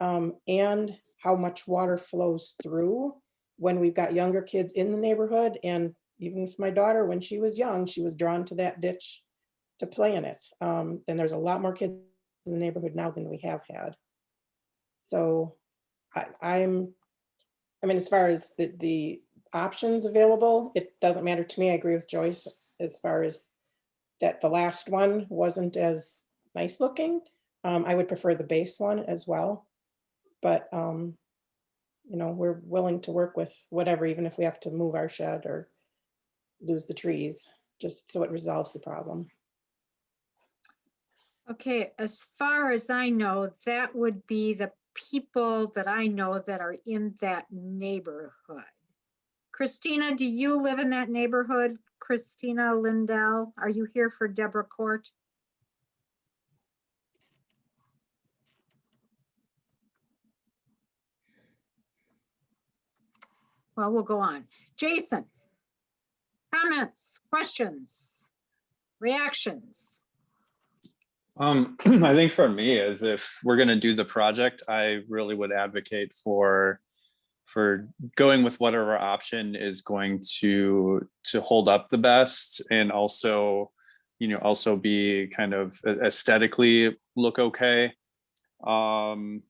and how much water flows through when we've got younger kids in the neighborhood. And even with my daughter, when she was young, she was drawn to that ditch to play in it. And there's a lot more kids in the neighborhood now than we have had. So I mean, as far as the options available, it doesn't matter to me. I agree with Joyce as far as that the last one wasn't as nice looking. I would prefer the base one as well. But, you know, we're willing to work with whatever, even if we have to move our shed or lose the trees, just so it resolves the problem. Okay, as far as I know, that would be the people that I know that are in that neighborhood. Christina, do you live in that neighborhood? Christina Lindell, are you here for Deborah Court? Well, we'll go on. Jason, comments, questions, reactions? I think for me, is if we're going to do the project, I really would advocate for going with whatever option is going to hold up the best, and also, you know, also be kind of aesthetically look okay. I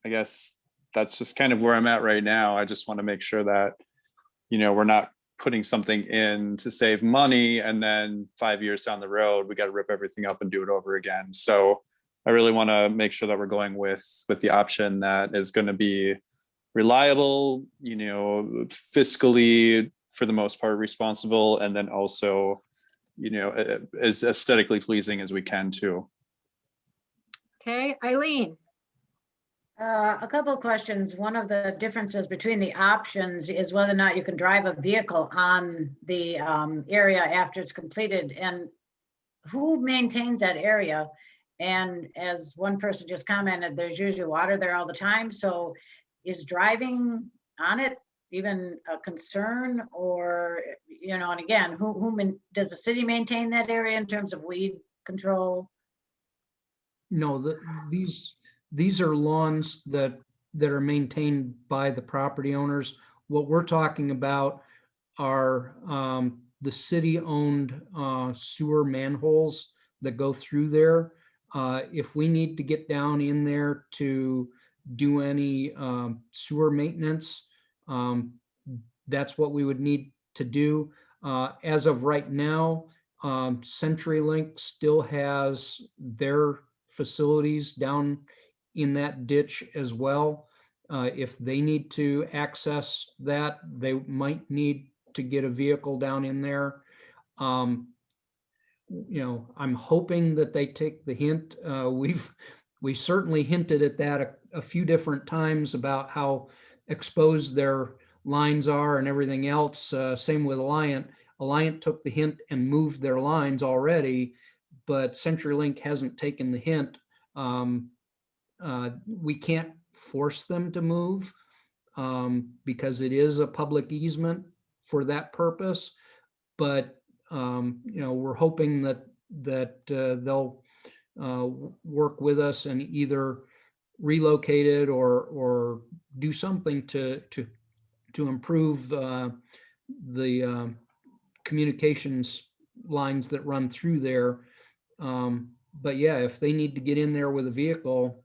guess that's just kind of where I'm at right now. I just want to make sure that, you know, we're not putting something in to save money and then 5 years down the road, we got to rip everything up and do it over again. So I really want to make sure that we're going with the option that is going to be reliable, you know, fiscally for the most part responsible, and then also, you know, as aesthetically pleasing as we can too. Okay, Eileen. A couple of questions. One of the differences between the options is whether or not you can drive a vehicle on the area after it's completed, and who maintains that area. And as one person just commented, there's usually water there all the time. So is driving on it even a concern? Or, you know, and again, does the city maintain that area in terms of weed control? No, these are lawns that are maintained by the property owners. What we're talking about are the city-owned sewer manholes that go through there. If we need to get down in there to do any sewer maintenance, that's what we would need to do. As of right now, CenturyLink still has their facilities down in that ditch as well. If they need to access that, they might need to get a vehicle down in there. You know, I'm hoping that they take the hint. We certainly hinted at that a few different times about how exposed their lines are and everything else. Same with Alliant. Alliant took the hint and moved their lines already, but CenturyLink hasn't taken the hint. We can't force them to move because it is a public easement for that purpose. But you know, we're hoping that they'll work with us and either relocate it or do something to improve the communications lines that run through there. But yeah, if they need to get in there with a vehicle,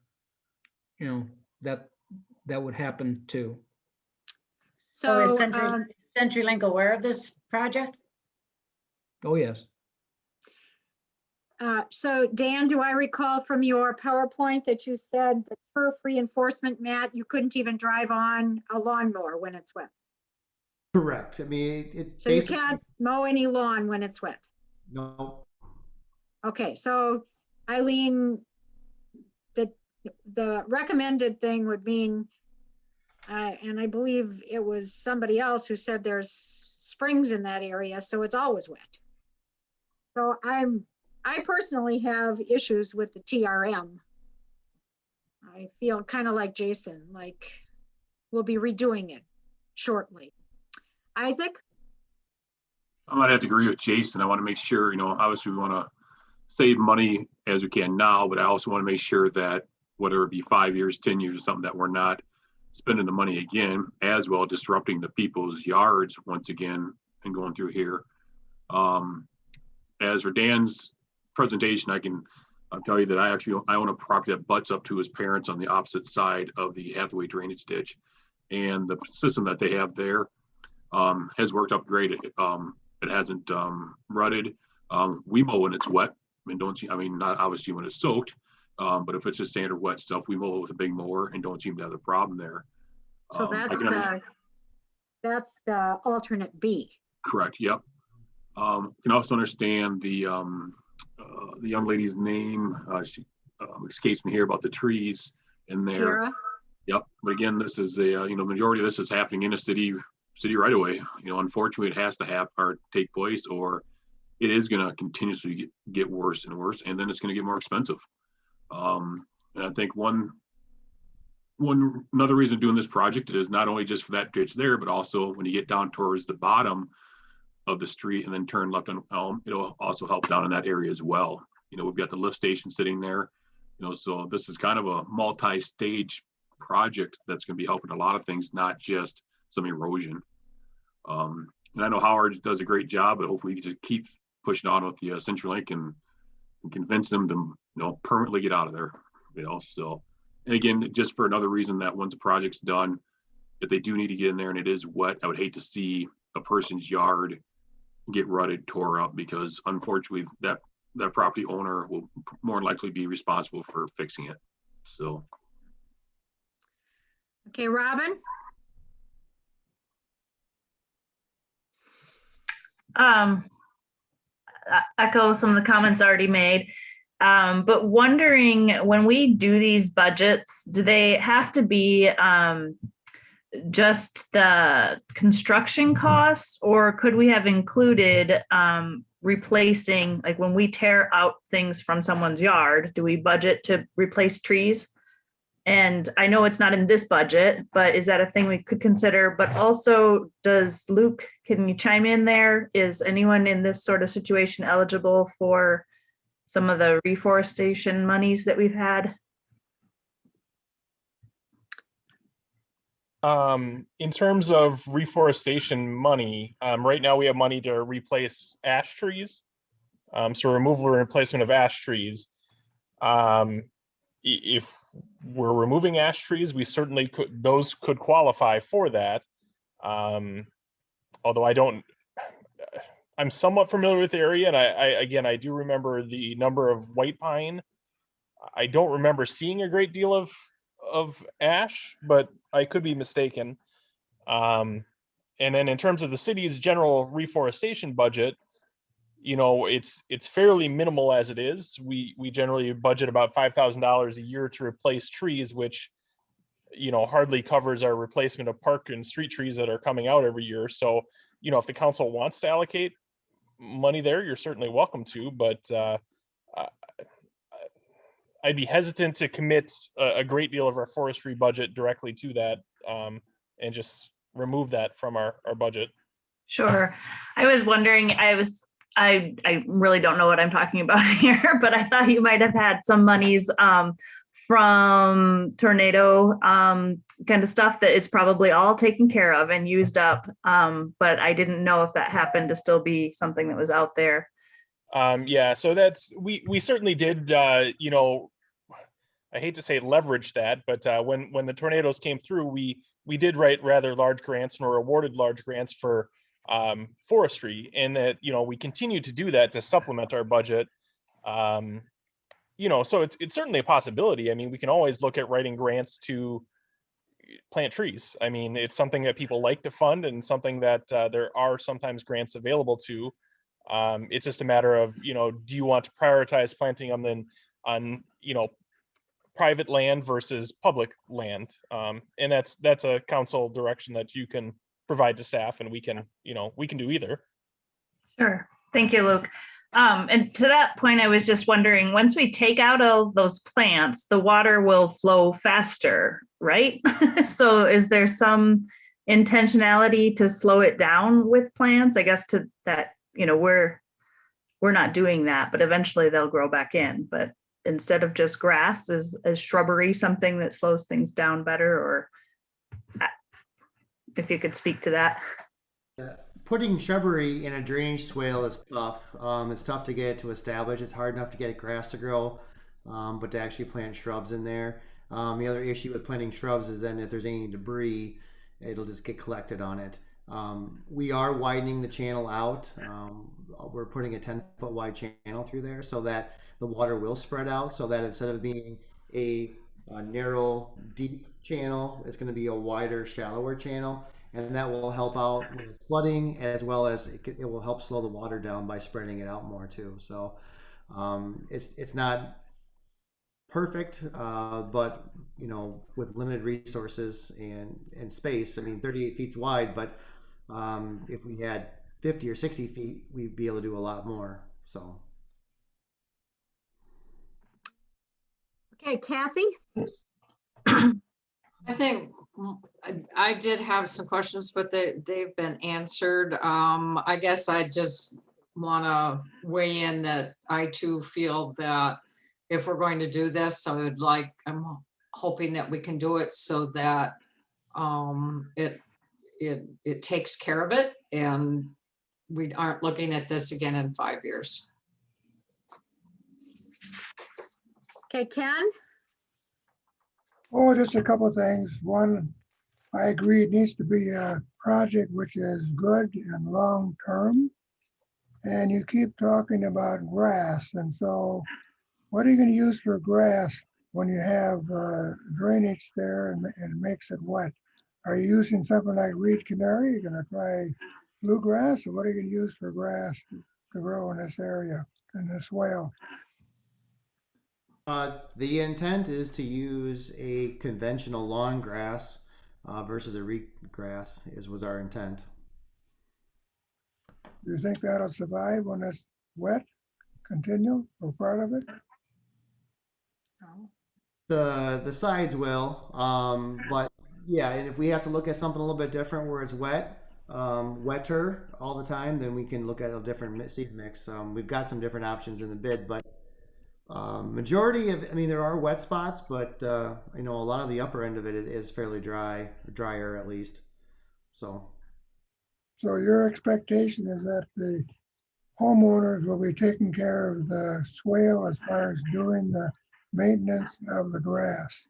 you know, that would happen too. So is CenturyLink aware of this project? Oh, yes. So Dan, do I recall from your PowerPoint that you said the turf reinforcement mat, you couldn't even drive on a lawnmower when it's wet? Correct. I mean, So you can't mow any lawn when it's wet? No. Okay, so Eileen, the recommended thing would mean, and I believe it was somebody else who said there's springs in that area, so it's always wet. So I personally have issues with the TRM. I feel kind of like Jason, like we'll be redoing it shortly. Isaac? I might have to agree with Jason. I want to make sure, obviously we want to save money as we can now, but I also want to make sure that whether it be 5 years, 10 years or something, that we're not spending the money again, as well disrupting the people's yards once again and going through here. As for Dan's presentation, I'll tell you that I own a property that butts up to his parents on the opposite side of the Hathaway drainage ditch, and the system that they have there has worked out great. It hasn't rutted. We mow when it's wet. Not obviously when it's soaked, but if it's just standard wet stuff, we mow it with a big mower and don't seem to have a problem there. So that's the alternate B. Correct. Yep. Can also understand the young lady's name. She escapes me here about the trees in there. Tara? Yep. But again, this is majority of this is happening in a city right away. Unfortunately, it has to take place, or it is going to continuously get worse and worse, and then it's going to get more expensive. And I think another reason doing this project is not only just for that ditch there, but also when you get down towards the bottom of the street and then turn left on Elm, it'll also help down in that area as well. We've got the lift station sitting there, so this is kind of a multi-stage project that's going to be helping a lot of things, not just some erosion. And I know Howard does a great job, but hopefully he just keeps pushing on with the CenturyLink and convince them to permanently get out of there. So, and again, just for another reason that once the project's done, if they do need to get in there and it is wet, I would hate to see a person's yard get rutted, tore up, because unfortunately that property owner will more than likely be responsible for fixing it. So. Okay, Robin? Echo some of the comments already made, but wondering, when we do these budgets, do they have to be just the construction costs, or could we have included replacing, like when we tear out things from someone's yard, do we budget to replace trees? And I know it's not in this budget, but is that a thing we could consider? But also, Luke, can you chime in there? Is anyone in this sort of situation eligible for some of the reforestation monies that we've had? In terms of reforestation money, right now we have money to replace ash trees. So removal and replacement of ash trees. If we're removing ash trees, we certainly those could qualify for that. Although I'm somewhat familiar with the area, and I do remember the number of white pine. I don't remember seeing a great deal of ash, but I could be mistaken. And then in terms of the city's general reforestation budget, it's fairly minimal as it is. We generally budget about $5,000 a year to replace trees, which, hardly covers our replacement of park and street trees that are coming out every year. So, if the council wants to allocate money there, you're certainly welcome to, but I'd be hesitant to commit a great deal of our forestry budget directly to that, and just remove that from our budget. Sure. I was wondering, I really don't know what I'm talking about here, but I thought you might have had some monies from tornado kind of stuff that is probably all taken care of and used up. But I didn't know if that happened to still be something that was out there. Yeah, so we certainly did, I hate to say leverage that, but when the tornadoes came through, we did write rather large grants and were awarded large grants for forestry, and that we continue to do that to supplement our budget. So it's certainly a possibility. I mean, we can always look at writing grants to plant trees. I mean, it's something that people like to fund, and something that there are sometimes grants available to. It's just a matter of, do you want to prioritize planting them on private land versus public land? And that's a council direction that you can provide to staff, and we can do either. Sure. Thank you, Luke. And to that point, I was just wondering, once we take out all those plants, the water will flow faster, right? So is there some intentionality to slow it down with plants, I guess, to that, we're not doing that, but eventually they'll grow back in. But instead of just grass, is shrubbery something that slows things down better? Or if you could speak to that. Putting shrubbery in a drainage swale is tough. It's tough to get it to establish. It's hard enough to get grass to grow, but to actually plant shrubs in there. The other issue with planting shrubs is then if there's any debris, it'll just get collected on it. We are widening the channel out. We're putting a 10-foot wide channel through there so that the water will spread out, so that instead of being a narrow, deep channel, it's going to be a wider, shallower channel. And that will help out with flooding, as well as it will help slow the water down by spreading it out more too. So it's not perfect, but with limited resources and space, I mean, 38 feet's wide, but if we had 50 or 60 feet, we'd be able to do a lot more. So. Okay, Kathy. I think I did have some questions, but they've been answered. I guess I just want to weigh in that I too feel that if we're going to do this, I'm hoping that we can do it so that it takes care of it and we aren't looking at this again in 5 years. Okay, Ken. Oh, just a couple of things. One, I agree it needs to be a project which is good and long-term. And you keep talking about grass. And so what are you going to use for grass when you have drainage there and it makes it wet? Are you using something like reed canary? Are you going to try bluegrass? Or what are you going to use for grass to grow in this area, in this swale? The intent is to use a conventional lawn grass versus a reed grass was our intent. Do you think that'll survive when it's wet, continue, or part of it? The sides will, but yeah, and if we have to look at something a little bit different where it's wetter all the time, then we can look at a different seed mix. We've got some different options in the bid, but majority of, there are wet spots, but a lot of the upper end of it is fairly drier at least. So your expectation is that the homeowners will be taking care of the swale as far as doing the maintenance of the grass?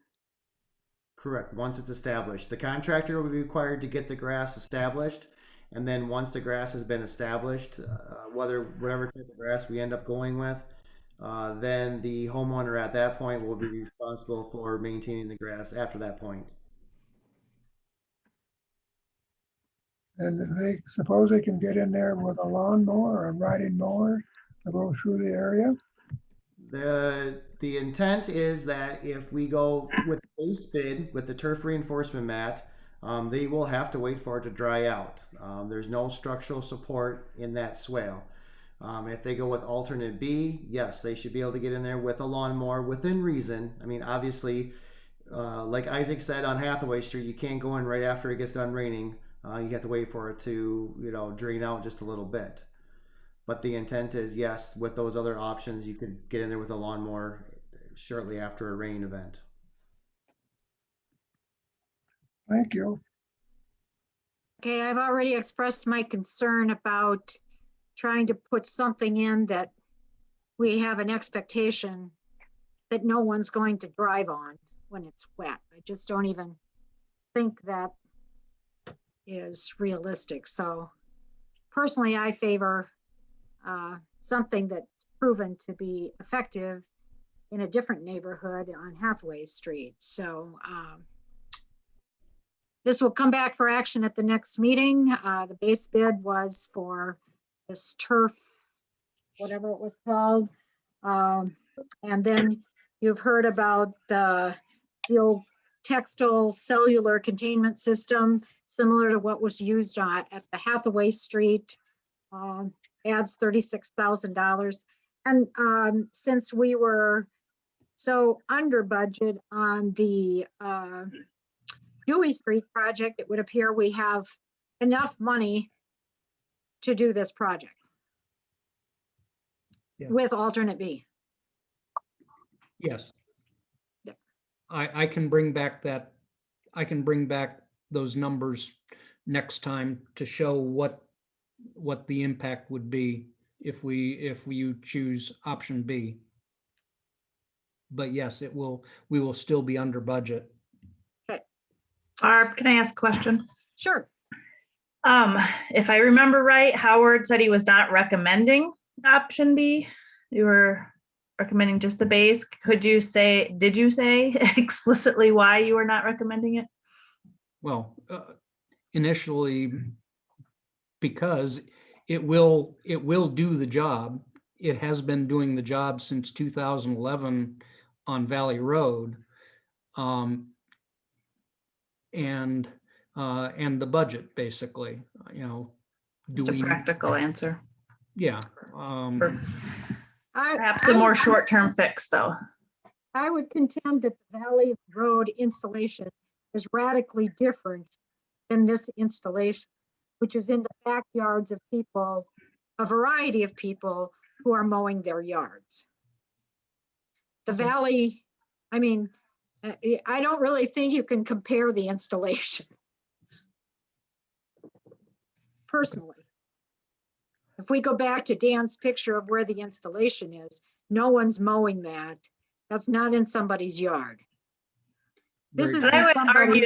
Correct. Once it's established, the contractor will be required to get the grass established, and then once the grass has been established, whatever type of grass we end up going with, then the homeowner at that point will be responsible for maintaining the grass after that point. And they suppose they can get in there with a lawnmower or a riding mower to go through the area? The intent is that if we go with the base bid with the turf reinforcement mat, they will have to wait for it to dry out. There's no structural support in that swale. If they go with alternate B, yes, they should be able to get in there with a lawnmower within reason. Obviously, like Isaac said on Hathaway Street, you can't go in right after it gets done raining. You have to wait for it to, drain out just a little bit. But the intent is, yes, with those other options, you could get in there with a lawnmower shortly after a rain event. Thank you. Okay, I've already expressed my concern about trying to put something in that we have an expectation that no one's going to drive on when it's wet. I just don't even think that is realistic. So personally, I favor something that's proven to be effective in a different neighborhood on Hathaway Street. So this will come back for action at the next meeting. The base bid was for this turf, whatever it was called. And then you've heard about the old textile cellular containment system, similar to what was used at the Hathaway Street, adds $36,000. And since we were so under budget on the Dewey Street project, it would appear we have enough money to do this project Yeah. with alternate B. Yes. Yep. I can bring back those numbers next time to show what the impact would be if you choose option B. But yes, we will still be under budget. Barb, can I ask a question? Sure. If I remember right, Howard said he was not recommending option B. You were recommending just the base. Did you say explicitly why you were not recommending it? Well, initially, because it will do the job. It has been doing the job since 2011 on Valley Road. And the budget, basically, Just a practical answer. Yeah. Perhaps a more short-term fix, though. I would contend that the Valley Road installation is radically different than this installation, which is in the backyards of people, a variety of people who are mowing their yards. The Valley, I mean, I don't really think you can compare the installation. Personally, if we go back to Dan's picture of where the installation is, no one's mowing that. That's not in somebody's yard. This is I would somebody's- argue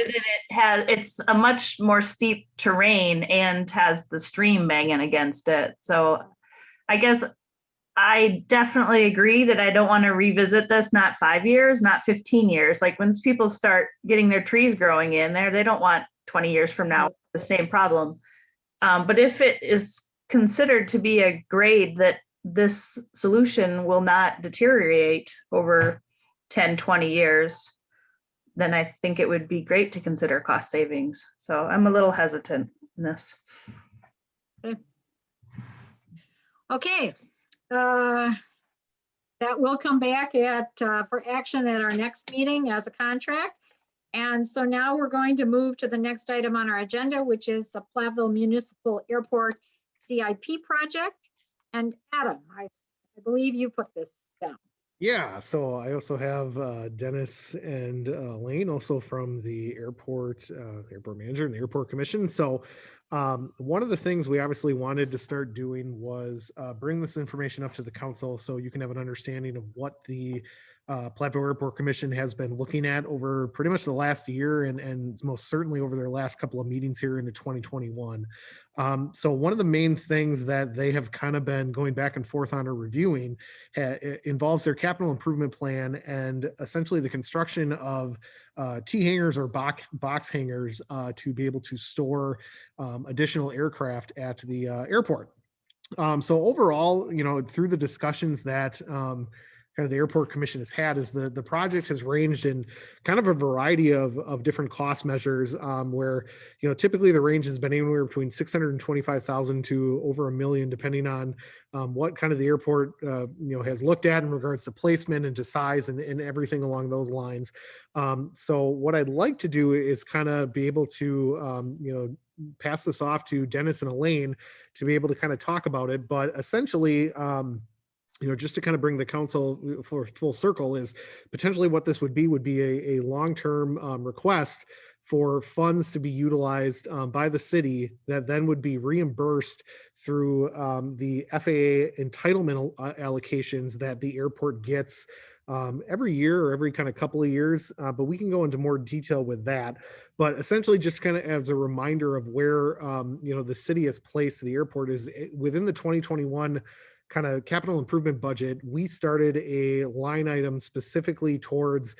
that it's a much more steep terrain and has the stream banging against it. So I guess I definitely agree that I don't want to revisit this, not 5 years, not 15 years. Like when people start getting their trees growing in there, they don't want 20 years from now the same problem. But if it is considered to be a grade that this solution will not deteriorate over 10, 20 years, then I think it would be great to consider cost savings. So I'm a little hesitant in this. Okay. That will come back for action at our next meeting as a contract. And so now we're going to move to the next item on our agenda, which is the Platteville Municipal Airport CIP project. And Adam, I believe you put this down. Yeah, so I also have Dennis and Lane also from the airport manager and the airport commission. So one of the things we obviously wanted to start doing was bring this information up to the council so you can have an understanding of what the Platteville Airport Commission has been looking at over pretty much the last year and most certainly over their last couple of meetings here into 2021. So one of the main things that they have kind of been going back and forth on or reviewing involves their capital improvement plan and essentially the construction of T hangars or box hangars to be able to store additional aircraft at the airport. So overall, through the discussions that kind of the airport commission has had is the project has ranged in kind of a variety of different cost measures where, typically the range has been anywhere between 625,000 to over $1 million, depending on what kind of the airport, has looked at in regards to placement and to size and everything along those lines. So what I'd like to do is kind of be able to, pass this off to Dennis and Elaine to be able to kind of talk about it. But essentially, just to kind of bring the council for full circle is potentially what this would be a long-term request for funds to be utilized by the city that then would be reimbursed through the FAA entitlement allocations that the airport gets every year or every kind of couple of years, but we can go into more detail with that. But essentially, just kind of as a reminder of where the city has placed the airport is within the 2021 kind of capital improvement budget. We started a line item specifically towards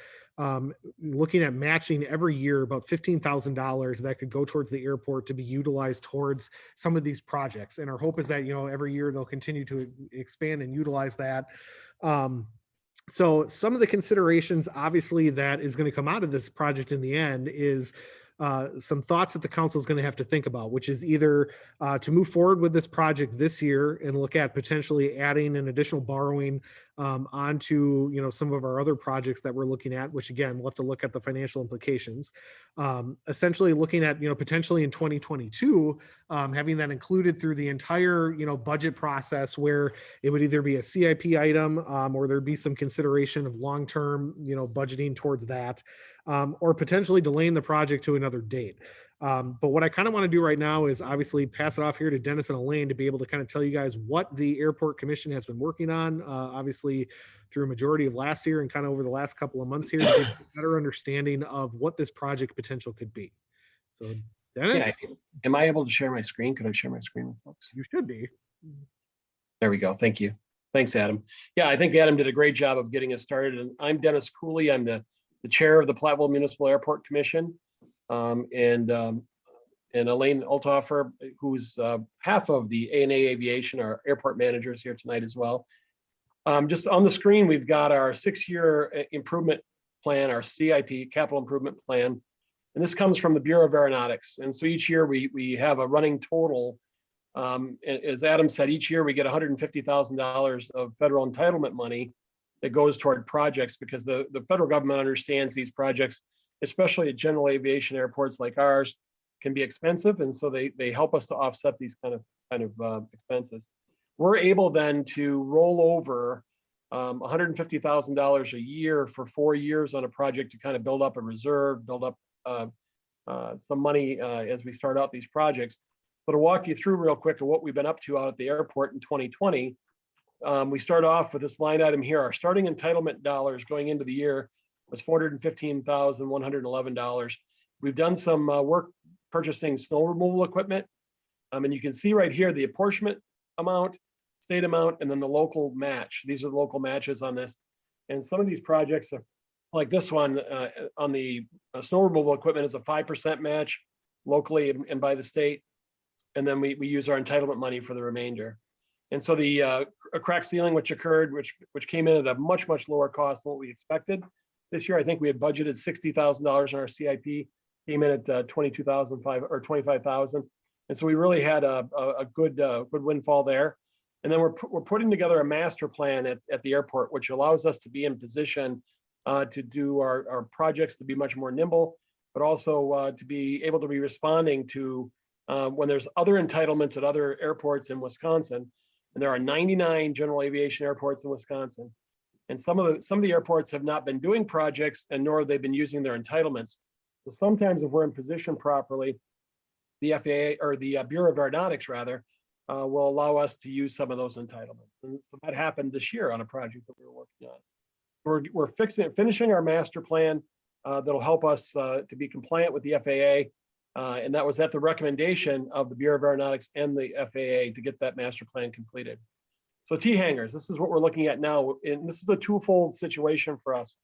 looking at matching every year about $15,000 that could go towards the airport to be utilized towards some of these projects. And our hope is that, every year they'll continue to expand and utilize that. So some of the considerations, obviously, that is going to come out of this project in the end is some thoughts that the council is going to have to think about, which is either to move forward with this project this year and look at potentially adding an additional borrowing onto, some of our other projects that we're looking at, which again, we'll have to look at the financial implications. Essentially looking at, potentially in 2022, having that included through the entire, budget process, where it would either be a CIP item or there'd be some consideration of long-term, budgeting towards that, or potentially delaying the project to another date. But what I kind of want to do right now is obviously pass it off here to Dennis and Elaine to be able to kind of tell you guys what the Airport Commission has been working on, obviously through a majority of last year and kind of over the last couple of months here, to get a better understanding of what this project potential could be. So Dennis? Yeah, am I able to share my screen? Could I share my screen with folks? You should be. There we go. Thank you. Thanks, Adam. Yeah, I think Adam did a great job of getting us started. And I'm Dennis Cooley. I'm the chair of the Platteville Municipal Airport Commission. And Elaine Althofer, who's half of the A&A Aviation, our airport managers here tonight as well. Just on the screen, we've got our 6-year improvement plan, our CIP, capital improvement plan. And this comes from the Bureau of Aeronautics. And so each year we have a running total. As Adam said, each year we get $150,000 of federal entitlement money that goes toward projects, because the federal government understands these projects, especially at general aviation airports like ours, can be expensive. And so they help us to offset these kind of expenses. We're able then to roll over $150,000 a year for 4 years on a project to kind of build up a reserve, build up some money as we start out these projects. But to walk you through real quick of what we've been up to out at the airport in 2020, we start off with this line item here. Our starting entitlement dollars going into the year was $415,111. We've done some work purchasing snow removal equipment. And you can see right here the apportionment amount, state amount, and then the local match. These are the local matches on this. And some of these projects are like this one on the snow removal equipment is a 5% match locally and by the state. And then we use our entitlement money for the remainder. And so the a crack ceiling, which occurred, which came in at a much lower cost than what we expected. This year, I think we had budgeted $60,000 in our CIP, came in at $22,500 or $25,000. And so we really had a good windfall there. And then we're putting together a master plan at the airport, which allows us to be in position to do our projects to be much more nimble, but also to be able to be responding to when there's other entitlements at other airports in Wisconsin. And there are 99 general aviation airports in Wisconsin. And some of the airports have not been doing projects, and nor have they been using their entitlements. So sometimes if we're in position properly, the FAA or the Bureau of Aeronautics rather will allow us to use some of those entitlements. And so that happened this year on a project that we were working on. We're finishing our master plan that'll help us to be compliant with the FAA. And that was at the recommendation of the Bureau of Aeronautics and the FAA to get that master plan completed. So T hangars, this is what we're looking at now. And this is a twofold situation for us.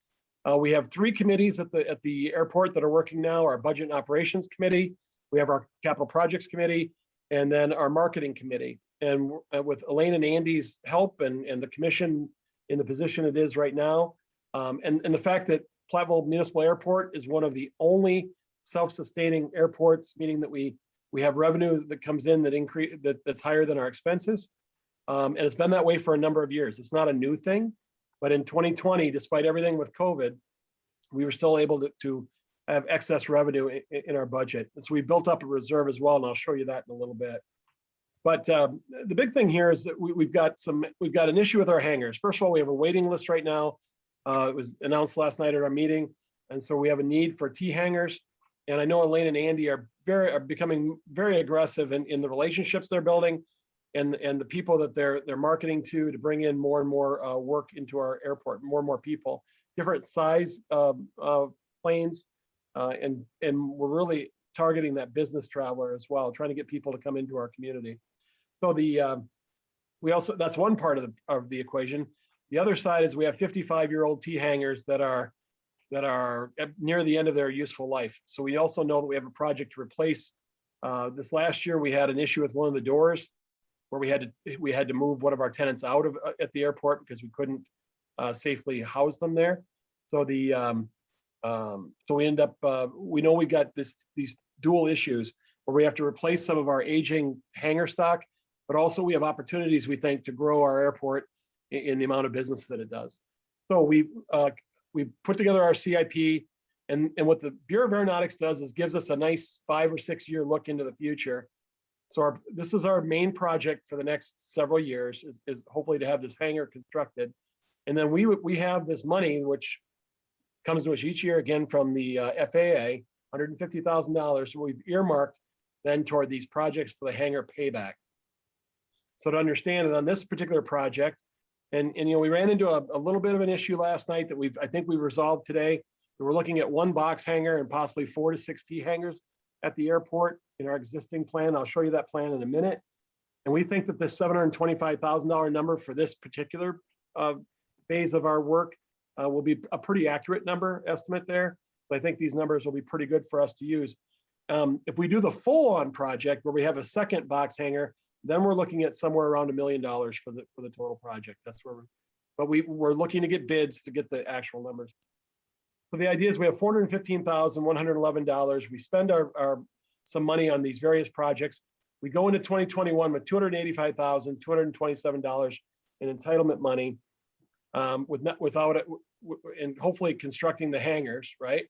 We have 3 committees at the airport that are working now, our Budget and Operations Committee, we have our Capital Projects Committee, and then our Marketing Committee. And with Elaine and Andy's help and the commission in the position it is right now, and the fact that Platteville Municipal Airport is one of the only self-sustaining airports, meaning that we have revenue that comes in that's higher than our expenses. And it's been that way for a number of years. It's not a new thing, but in 2020, despite everything with COVID, we were still able to have excess revenue in our budget. And so we built up a reserve as well, and I'll show you that in a little bit. But the big thing here is that we've got an issue with our hangars. First of all, we have a waiting list right now. It was announced last night at our meeting, and so we have a need for T hangars. And I know Elaine and Andy are becoming very aggressive in the relationships they're building, and the people that they're marketing to bring in more and more work into our airport, more and more people, different size planes, and we're really targeting that business traveler as well, trying to get people to come into our community. So that's one part of the equation. The other side is we have 55-year-old T hangars that are near the end of their useful life. So we also know that we have a project to replace. This last year we had an issue with one of the doors where we had to move one of our tenants out of at the airport because we couldn't safely house them there. So So we end up, we know we got these dual issues where we have to replace some of our aging hangar stock, but also we have opportunities, we think, to grow our airport in the amount of business that it does. So we put together our CIP, and what the Bureau of Aeronautics does is gives us a nice 5 or 6 year look into the future. So this is our main project for the next several years, is hopefully to have this hangar constructed. And then we have this money, which comes to us each year again from the FAA, $150,000. We've earmarked then toward these projects for the hangar payback. So to understand that on this particular project, and we ran into a little bit of an issue last night that I think we've resolved today. We're looking at 1 box hangar and possibly 4 to 6 T hangars at the airport in our existing plan. I'll show you that plan in a minute. And we think that this $725,000 number for this particular phase of our work will be a pretty accurate number estimate there. But I think these numbers will be pretty good for us to use. If we do the full-on project where we have a second box hangar, then we're looking at somewhere around $1 million for the total project. That's where we're looking to get bids to get the actual numbers. So the idea is we have $415,111. We spend some money on these various projects. We go into 2021 with $285,227 in entitlement money, without it, and hopefully constructing the hangars, right?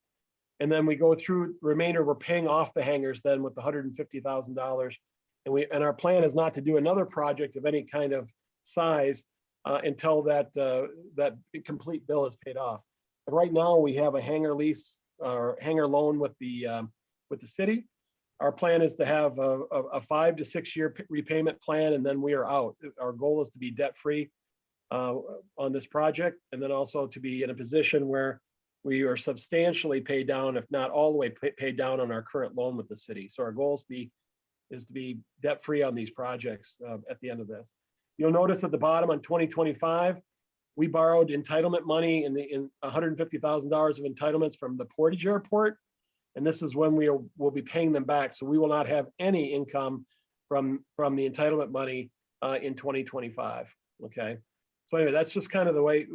And then we go through the remainder. We're paying off the hangars then with the $150,000. And our plan is not to do another project of any kind of size until that complete bill is paid off. And right now we have a hangar lease or hangar loan with the city. Our plan is to have a 5 to 6 year repayment plan, and then we are out. Our goal is to be debt free on this project, and then also to be in a position where we are substantially paid down, if not all the way paid down, on our current loan with the city. So our goal is to be debt free on these projects at the end of this. You'll notice at the bottom on 2025, we borrowed entitlement money in $150,000 of entitlements from the Portage Airport. And this is when we'll be paying them back. So we will not have any income from the entitlement money in 2025. Okay. So anyway, that's just kind of the way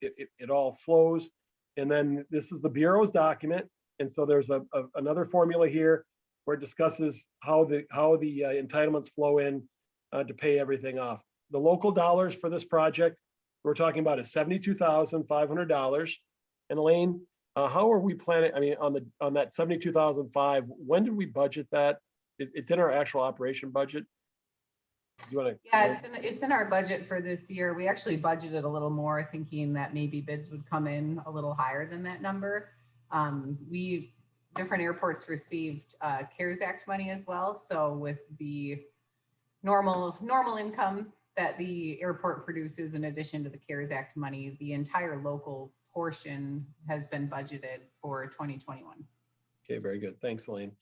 it all flows. And then this is the Bureau's document. And so there's another formula here where it discusses how the entitlements flow in to pay everything off. The local dollars for this project we're talking about is $72,500. And Elaine, how are we planning? I mean, on that $72,500, when did we budget that? It's in our actual operation budget. You want to? Yeah, it's in our budget for this year. We actually budgeted a little more, thinking that maybe bids would come in a little higher than that number. Different airports received CARES Act money as well. So with the normal income that the airport produces in addition to the CARES Act money, the entire local portion has been budgeted for 2021. Okay, very good. Thanks, Elaine.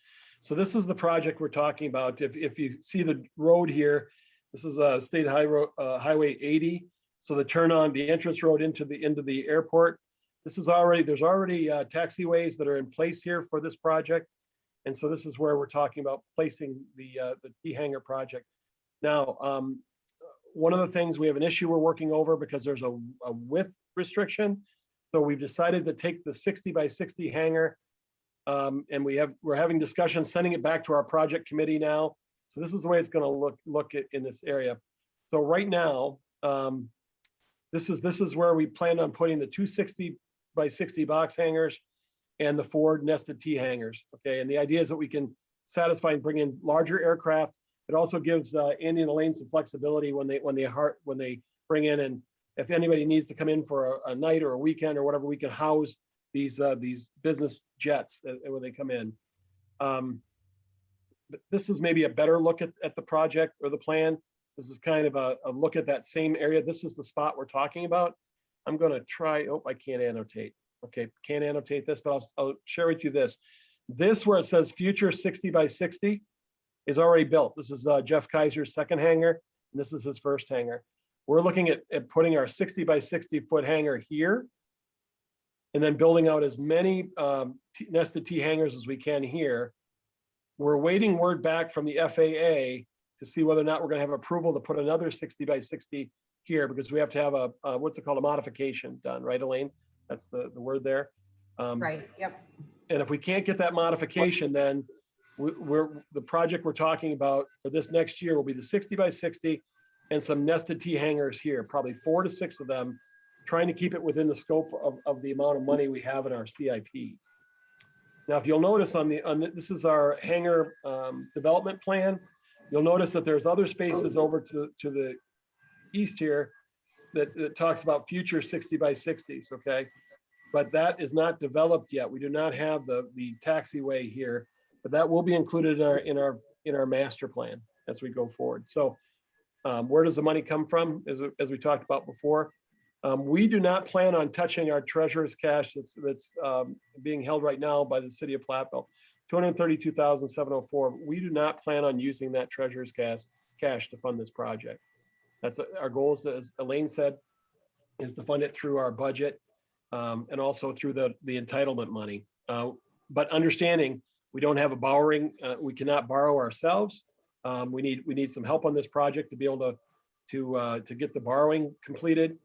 So this is the project we're talking about. If you see the road here, this is State Highway 80. So the entrance road into the airport. There's already taxiways that are in place here for this project. And so this is where we're talking about placing the T hangar project. Now, one of the things we have an issue we're working over because there's a width restriction. So we've decided to take the 60 by 60 hangar and we're having discussions, sending it back to our project committee now. So this is the way it's going to look in this area. So right now, this is where we plan on putting the 260 by 60 box hangars and the 4 nested T hangars. Okay, and the idea is that we can satisfy and bring in larger aircraft. It also gives Andy and Elaine some flexibility when they bring in, and if anybody needs to come in for a night or a weekend or whatever, we can house these business jets when they come in. This is maybe a better look at the project or the plan. This is kind of a look at that same area. This is the spot we're talking about. I'm going to try, I can't annotate. Okay, can't annotate this, but I'll share with you this. This where it says future 60 by 60 is already built. This is Jeff Kaiser's second hangar, and this is his first hangar. We're looking at putting our 60 by 60 foot hangar here, and then building out as many nested T hangars as we can here. We're waiting word back from the FAA to see whether or not we're going to have approval to put another 60 by 60 here, because we have to have a what's it called, a modification done, right, Elaine? That's the word there. Right, yep. And if we can't get that modification, then the project we're talking about for this next year will be the 60 by 60 and some nested T hangers here, probably 4 to 6 of them, trying to keep it within the scope of the amount of money we have in our CIP. Now, if you'll notice this is our hangar development plan. You'll notice that there's other spaces over to the east here that talks about future 60 by 60s, okay? But that is not developed yet. We do not have the taxiway here, but that will be included in our master plan as we go forward. So where does the money come from? As we talked about before, we do not plan on touching our treasurer's cash that's being held right now by the city of Platteville, $232,704. We do not plan on using that treasurer's cash to fund this project. That's our goal, as Elaine said, is to fund it through our budget and also through the entitlement money. But understanding we don't have a borrowing, we cannot borrow ourselves. We need some help on this project to be able to get the borrowing completed.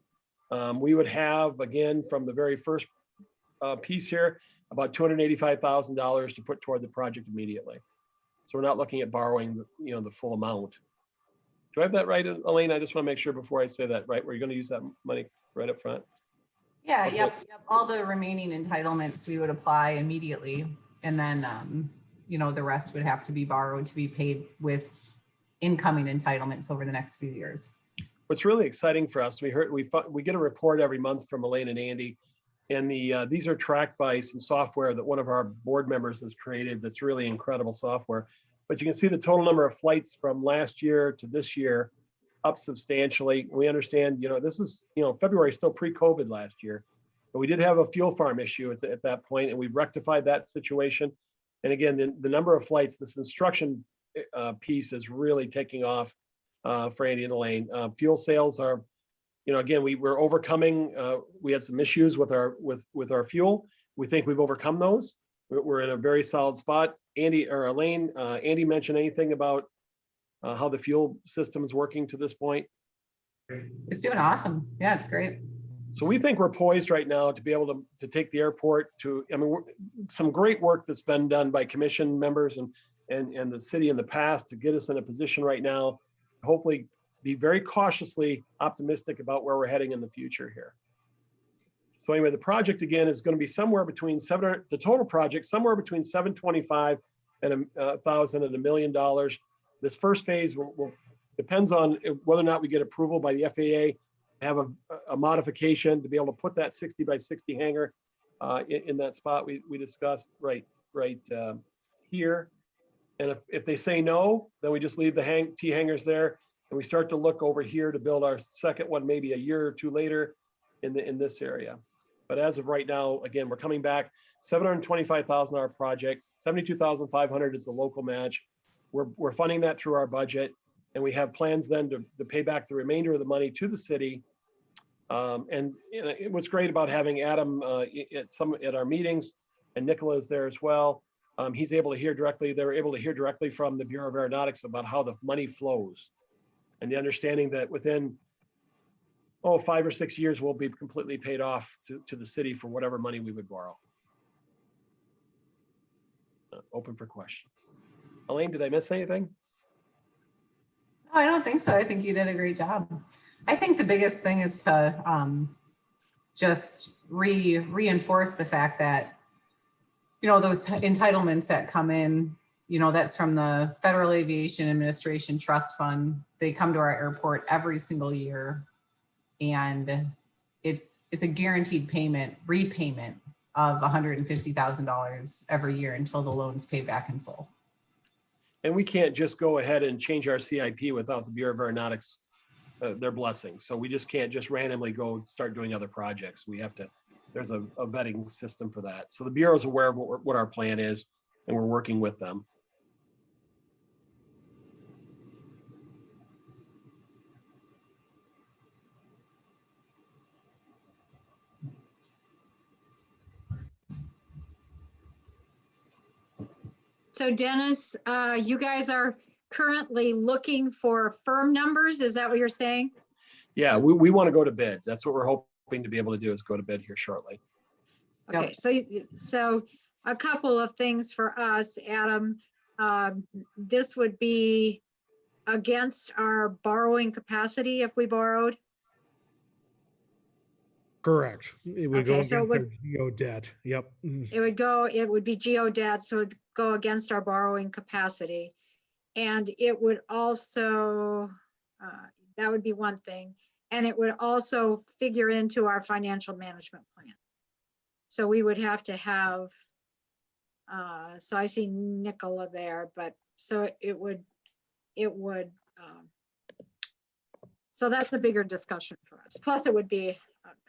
We would have, again, from the very first piece here, about $285,000 to put toward the project immediately. So we're not looking at borrowing the full amount. Do I have that right, Elaine? I just want to make sure before I say that, right? Where you're going to use that money right up front? Yeah, Okay. yep. All the remaining entitlements we would apply immediately. And then, the rest would have to be borrowed to be paid with incoming entitlements over the next few years. What's really exciting for us, we get a report every month from Elaine and Andy, and these are tracked by some software that one of our board members has created. That's really incredible software. But you can see the total number of flights from last year to this year up substantially. We understand, this is, February is still pre-COVID last year, but we did have a fuel farm issue at that point, and we've rectified that situation. And again, the number of flights, this instruction piece is really taking off for Andy and Elaine. Fuel sales are, again, we're overcoming, we had some issues with our fuel. We think we've overcome those. We're in a very solid spot. Andy or Elaine, Andy mentioned anything about how the fuel system is working to this point? It's doing awesome. Yeah, it's great. So we think we're poised right now to be able to take the airport to, some great work that's been done by commission members and the city in the past to get us in a position right now, hopefully be very cautiously optimistic about where we're heading in the future here. So anyway, the project again is going to be somewhere between the total project, somewhere between $725,000 and $1 million. This first phase depends on whether or not we get approval by the FAA, have a modification to be able to put that 60 by 60 hangar in that spot we discussed right here. And if they say no, then we just leave the T hangars there, and we start to look over here to build our second one maybe a year or two later in this area. But as of right now, again, we're coming back, $725,000 project, $72,500 is the local match. We're funding that through our budget, and we have plans then to pay back the remainder of the money to the city. And what's great about having Adam at our meetings, and Nicola is there as well. He's able to hear directly. They're able to hear directly from the Bureau of Aeronautics about how the money flows, and the understanding that within 5 or 6 years we'll be completely paid off to the city for whatever money we would borrow. Open for questions. Elaine, did I miss anything? No, I don't think so. I think you did a great job. I think the biggest thing is to just reinforce the fact that, those entitlements that come in, that's from the Federal Aviation Administration Trust Fund. They come to our airport every single year, and it's a guaranteed repayment of $150,000 every year until the loan's paid back in full. And we can't just go ahead and change our CIP without the Bureau of Aeronautics, their blessing. So we just can't just randomly go start doing other projects. We have to, there's a vetting system for that. So the Bureau's aware of what our plan is, and we're working with them. So Dennis, you guys are currently looking for firm numbers. Is that what you're saying? Yeah, we want to go to bid. That's what we're hoping to be able to do, is go to bid here shortly. Okay, so a couple of things for us, Adam. This would be against our borrowing capacity if we borrowed. Correct. It would go Okay, against so it our would- geo debt. Yep. It would be geo debt, so it'd go against our borrowing capacity. And it would also, that would be one thing. And it would also figure into our financial management plan. So we would have to have, so I see Nicola there, but so it would, so that's a bigger discussion for us. Plus it would be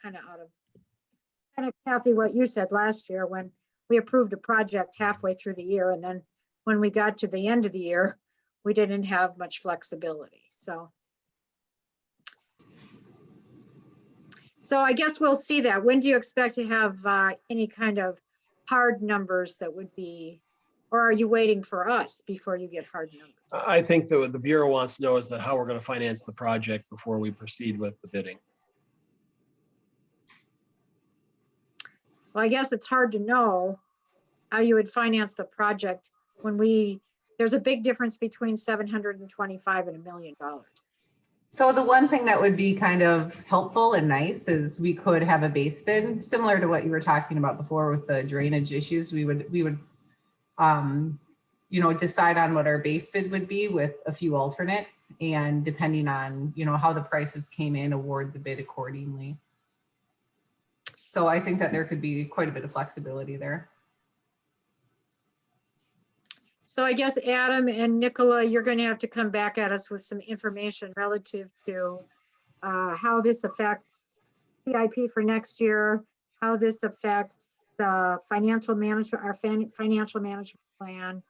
kind of Kathy, what you said last year when we approved a project halfway through the year, and then when we got to the end of the year, we didn't have much flexibility. So I guess we'll see that. When do you expect to have any kind of hard numbers that would be, or are you waiting for us before you get hard numbers? I think the Bureau wants to know is that how we're going to finance the project before we proceed with the bidding. Well, I guess it's hard to know how you would finance the project when there's a big difference between 725 and $1 million. So the one thing that would be kind of helpful and nice is we could have a base bid, similar to what you were talking about before with the drainage issues. We would decide on what our base bid would be with a few alternates, and depending on, how the prices came in, award the bid accordingly. So I think that there could be quite a bit of flexibility there. So I guess Adam and Nicola, you're going to have to come back at us with some information relative to how this affects CIP for next year, how this affects the financial management, our financial management plan,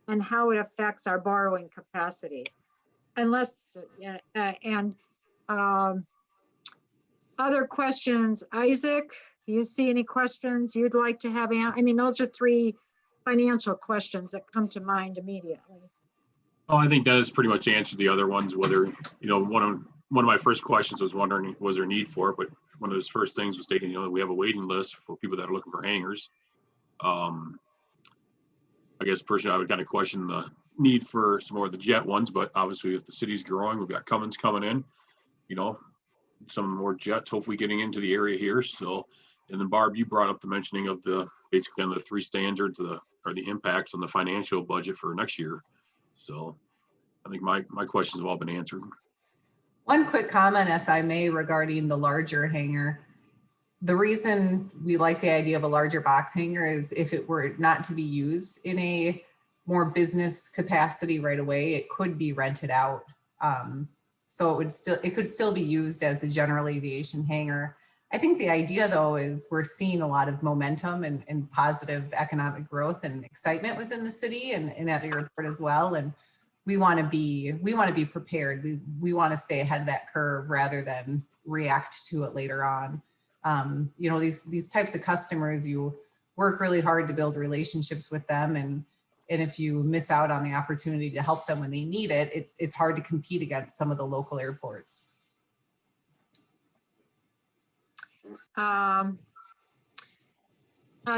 and how it affects our borrowing capacity. Unless, other questions, Isaac, do you see any questions you'd like to have? I mean, those are three financial questions that come to mind immediately. Oh, I think Dennis pretty much answered the other ones, whether, one of my first questions was wondering, was there a need for it? But one of his first things was stating, we have a waiting list for people that are looking for hangars. I guess personally, I would kind of question the need for some more of the jet ones, but obviously if the city's growing, we've got Cummins coming in, some more jets hopefully getting into the area here. So, and then Barb, you brought up the mentioning of basically on the three standards, or the impacts on the financial budget for next year. So I think my questions have all been answered. One quick comment, if I may, regarding the larger hangar. The reason we like the idea of a larger box hangar is if it were not to be used in a more business capacity right away, it could be rented out. So it could still be used as a general aviation hangar. I think the idea though is we're seeing a lot of momentum and positive economic growth and excitement within the city and at the airport as well. And we want to be prepared. We want to stay ahead of that curve rather than react to it later on. These types of customers, you work really hard to build relationships with them, and if you miss out on the opportunity to help them when they need it, it's hard to compete against some of the local airports.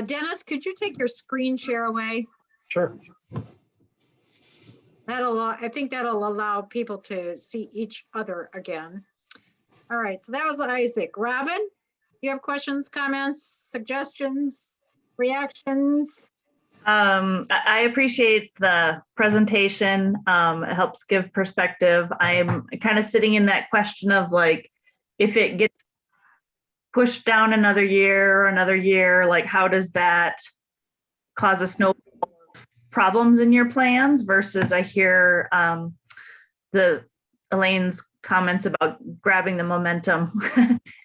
Dennis, could you take your screen share away? Sure. I think that'll allow people to see each other again. All right, so that was Isaac. Robin, you have questions, comments, suggestions, reactions? I appreciate the presentation. It helps give perspective. I'm kind of sitting in that question of like, if it gets pushed down another year, like how does that cause a snowball of problems in your plans versus I hear Elaine's comments about grabbing the momentum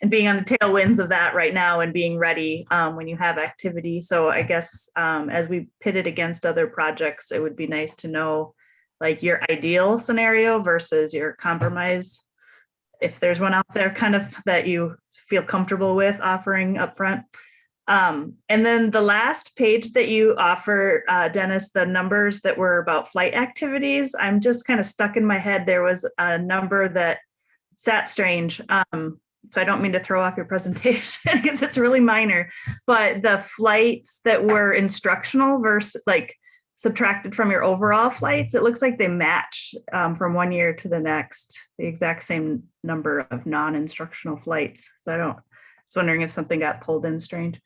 and being on the tailwinds of that right now and being ready when you have activity. So I guess as we pit it against other projects, it would be nice to know like your ideal scenario versus your compromise. If there's one out there kind of that you feel comfortable with offering upfront. And then the last page that you offer, Dennis, the numbers that were about flight activities, I'm just kind of stuck in my head. There was a number that sat strange. so I don't mean to throw off your presentation because it's really minor, but the flights that were instructional versus like subtracted from your overall flights, it looks like they match from one year to the next, the exact same number of non-instructional flights. So I was wondering if something got pulled in strange.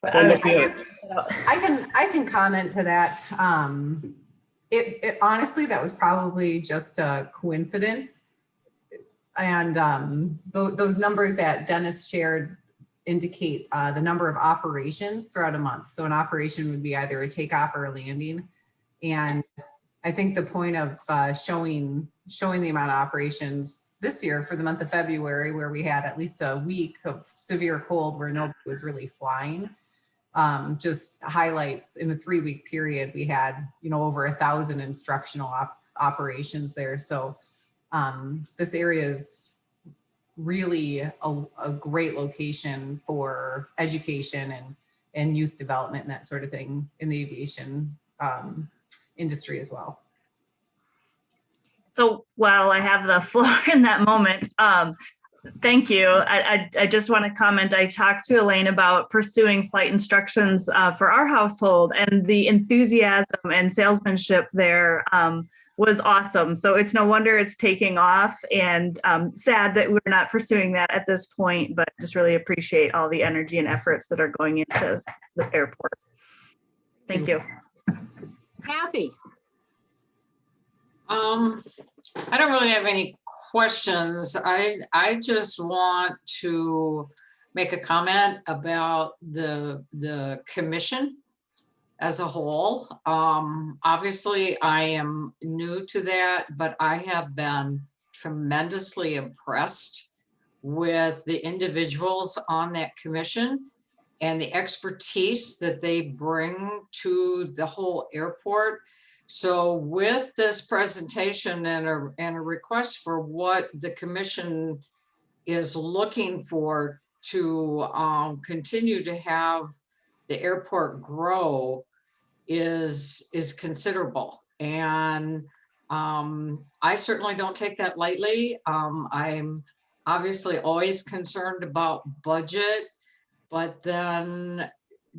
But Well, I can comment to that. It honestly, that was probably just a coincidence. And those numbers that Dennis shared indicate the number of operations throughout a month. So an operation would be either a takeoff or a landing. And I think the point of showing the amount of operations this year for the month of February, where we had at least a week of severe cold where nobody was really flying, just highlights in a 3-week period, we had, over 1,000 instructional operations there. So this area is really a great location for education and youth development and that sort of thing in the aviation industry as well. So while I have the floor in that moment, thank you. I just want to comment. I talked to Elaine about pursuing flight instructions for our household, and the enthusiasm and salesmanship there was awesome. So it's no wonder it's taking off, and sad that we're not pursuing that at this point, but just really appreciate all the energy and efforts that are going into the airport. Thank you. Kathy. I don't really have any questions. I just want to make a comment about the commission as a whole. Obviously, I am new to that, but I have been tremendously impressed with the individuals on that commission and the expertise that they bring to the whole airport. So with this presentation and a request for what the commission is looking for to continue to have the airport grow is considerable. And I certainly don't take that lightly. I'm obviously always concerned about budget, but then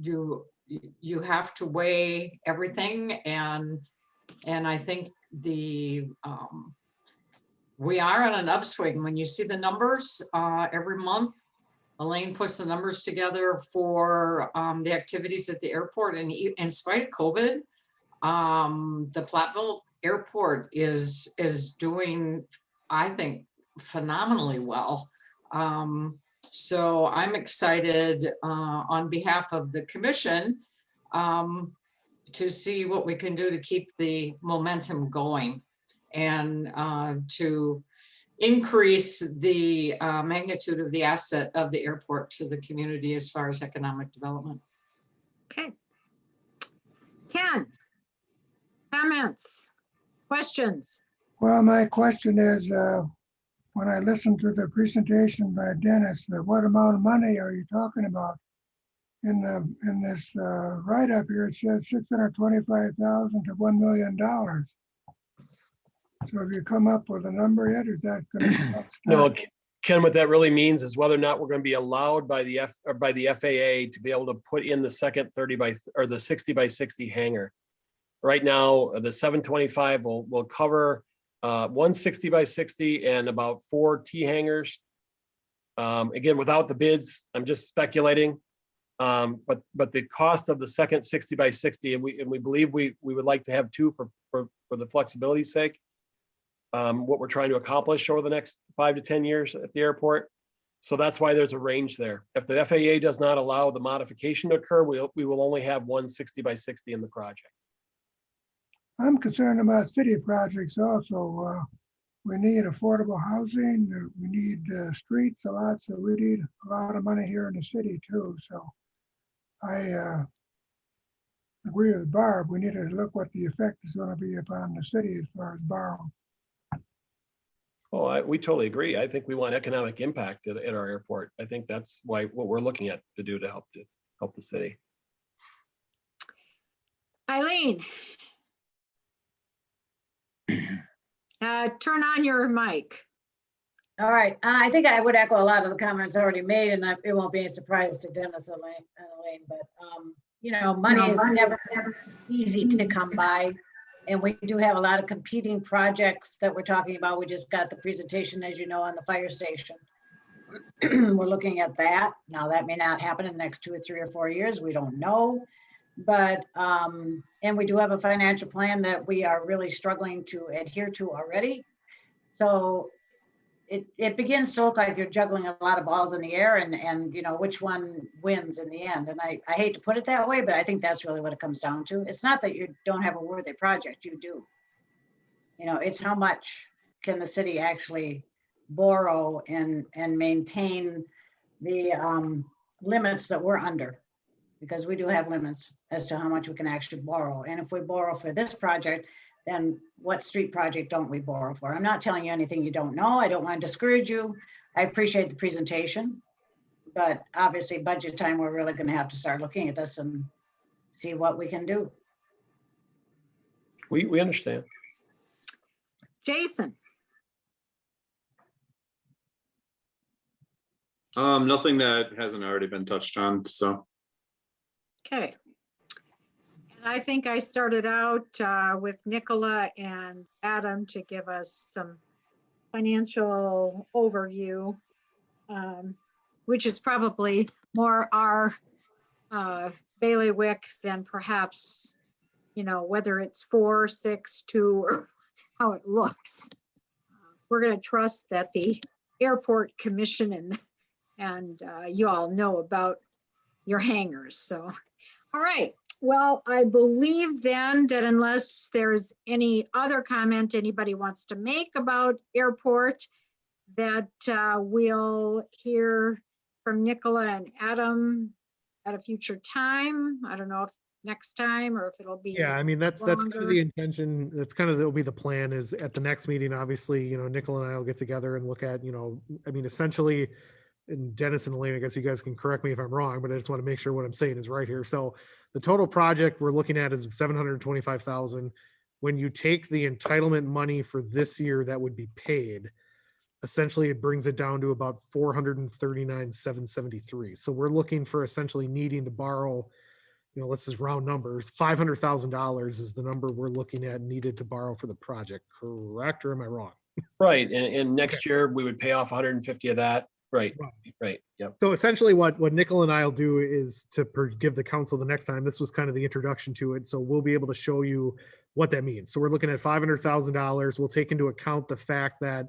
you have to weigh everything, and I think we are on an upswing. When you see the numbers every month, Elaine puts the numbers together for the activities at the airport, and in spite of COVID, the Platteville airport is doing, I think, phenomenally well. So I'm excited on behalf of the commission to see what we can do to keep the momentum going and to increase the magnitude of the asset of the airport to the community as far as economic development. Okay. Ken, comments, questions? Well, my question is, when I listened to the presentation by Dennis, what amount of money are you talking about? In this write-up here, it says $625,000 to $1 million. So have you come up with a number yet, or is that going to? No, Ken, what that really means is whether or not we're going to be allowed by the FAA to be able to put in the second 60 by 60 hangar. Right now, the 725 will cover 160 by 60 and about 4 T hangars. Again, without the bids, I'm just speculating. But the cost of the second 60 by 60, and we believe we would like to have 2 for the flexibility's sake. What we're trying to accomplish over the next 5 to 10 years at the airport. So that's why there's a range there. If the FAA does not allow the modification to occur, we will only have 160 by 60 in the project. I'm concerned about city projects also. We need affordable housing. We need streets a lot. So we need a lot of money here in the city too. So I agree with Barb. We need to look what the effect is going to be upon the city as far as borrowing. Oh, we totally agree. I think we want economic impact at our airport. I think that's what we're looking at to do to help the city. Eileen. Turn on your mic. All right, I think I would echo a lot of the comments already made, and it won't be a surprise to Dennis and Elaine, but, you know, money is never easy to come by. And we do have a lot of competing projects that we're talking about. We just got the presentation, as you know, on the fire station. We're looking at that. Now, that may not happen in the next 2 or 3 or 4 years. We don't know. But, and we do have a financial plan that we are really struggling to adhere to already. So it begins to look like you're juggling a lot of balls in the air and you know, which one wins in the end. And I hate to put it that way, but I think that's really what it comes down to. It's not that you don't have a worthy project, you do. You know, it's how much can the city actually borrow and maintain the limits that we're under, because we do have limits as to how much we can actually borrow. And if we borrow for this project, then what street project don't we borrow for? I'm not telling you anything you don't know. I don't want to discourage you. I appreciate the presentation, but obviously budget time, we're really going to have to start looking at this and see what we can do. We understand. Jason. Nothing that hasn't already been touched on, so. Okay. And I think I started out with Nicola and Adam to give us some financial overview, which is probably more our bailiwick than perhaps, you know, whether it's 4, 6, 2, or how it looks. We're going to trust that the airport commission and you all know about your hangars. So, all right. Well, I believe then that unless there's any other comment anybody wants to make about airport, that we'll hear from Nicola and Adam at a future time. I don't know if next time or if it'll be Yeah, I mean, that's kind of longer. the intention. That's kind of, that'll be the plan, is at the next meeting, obviously, you know, Nicola and I will get together and look at, you know, I mean, essentially, and Dennis and Elaine, I guess you guys can correct me if I'm wrong, but I just want to make sure what I'm saying is right here. So the total project we're looking at is 725,000. When you take the entitlement money for this year that would be paid, essentially it brings it down to about 439,773. So we're looking for essentially needing to borrow, you know, let's just round numbers, $500,000 is the number we're looking at needed to borrow for the project, correct? Or am I wrong? Right. And next year we would pay off 150 of that. Right. Yep. So essentially what Nicola and I will do is to give the council the next time, this was kind of the introduction to it. So we'll be able to show you what that means. So we're looking at $500,000. We'll take into account the fact that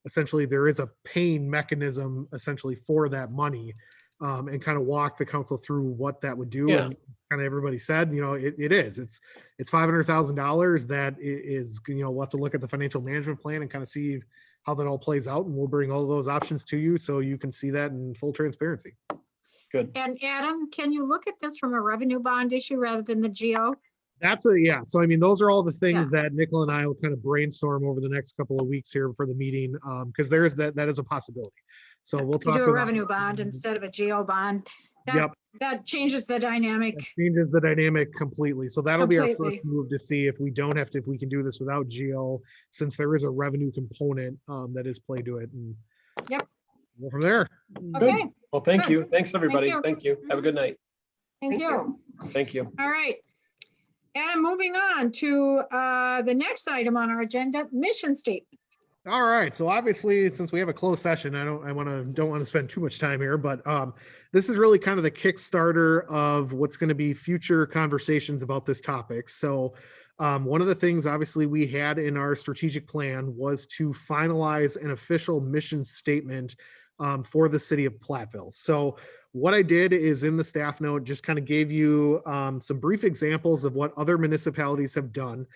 essentially there is a paying mechanism essentially for that money, and kind of walk the council through what that would do. Yeah. And kind of everybody said, you know, it's $500,000 that is, you know, we'll have to look at the financial management plan and kind of see how that all plays out, and we'll bring all those options to you so you can see that in full transparency. Good. And Adam, can you look at this from a revenue bond issue rather than the GO? Yeah. So I mean, those are all the things that Nicola and I will kind of brainstorm over the next couple of weeks here for the meeting, because there is that is a possibility. So we'll To talk do a about revenue bond instead of a GO bond. Yep. That changes the dynamic. That changes the dynamic completely. So that'll be our Completely. first move to see if we don't have to, if we can do this without GO, since there is a revenue component that is played to it. And Yep. go from there. Okay. Well, thank Good. you. Thanks, everybody. you. Thank you. Have a good night. Thank you. Thank you. All right. And moving on to the next item on our agenda, mission statement. All right. So obviously, since we have a closed session, don't want to spend too much time here, but this is really kind of the Kickstarter of what's going to be future conversations about this topic. So one of the things obviously we had in our strategic plan was to finalize an official mission statement for the city of Platteville. So what I did is in the staff note, just kind of gave you some brief examples of what other municipalities have done.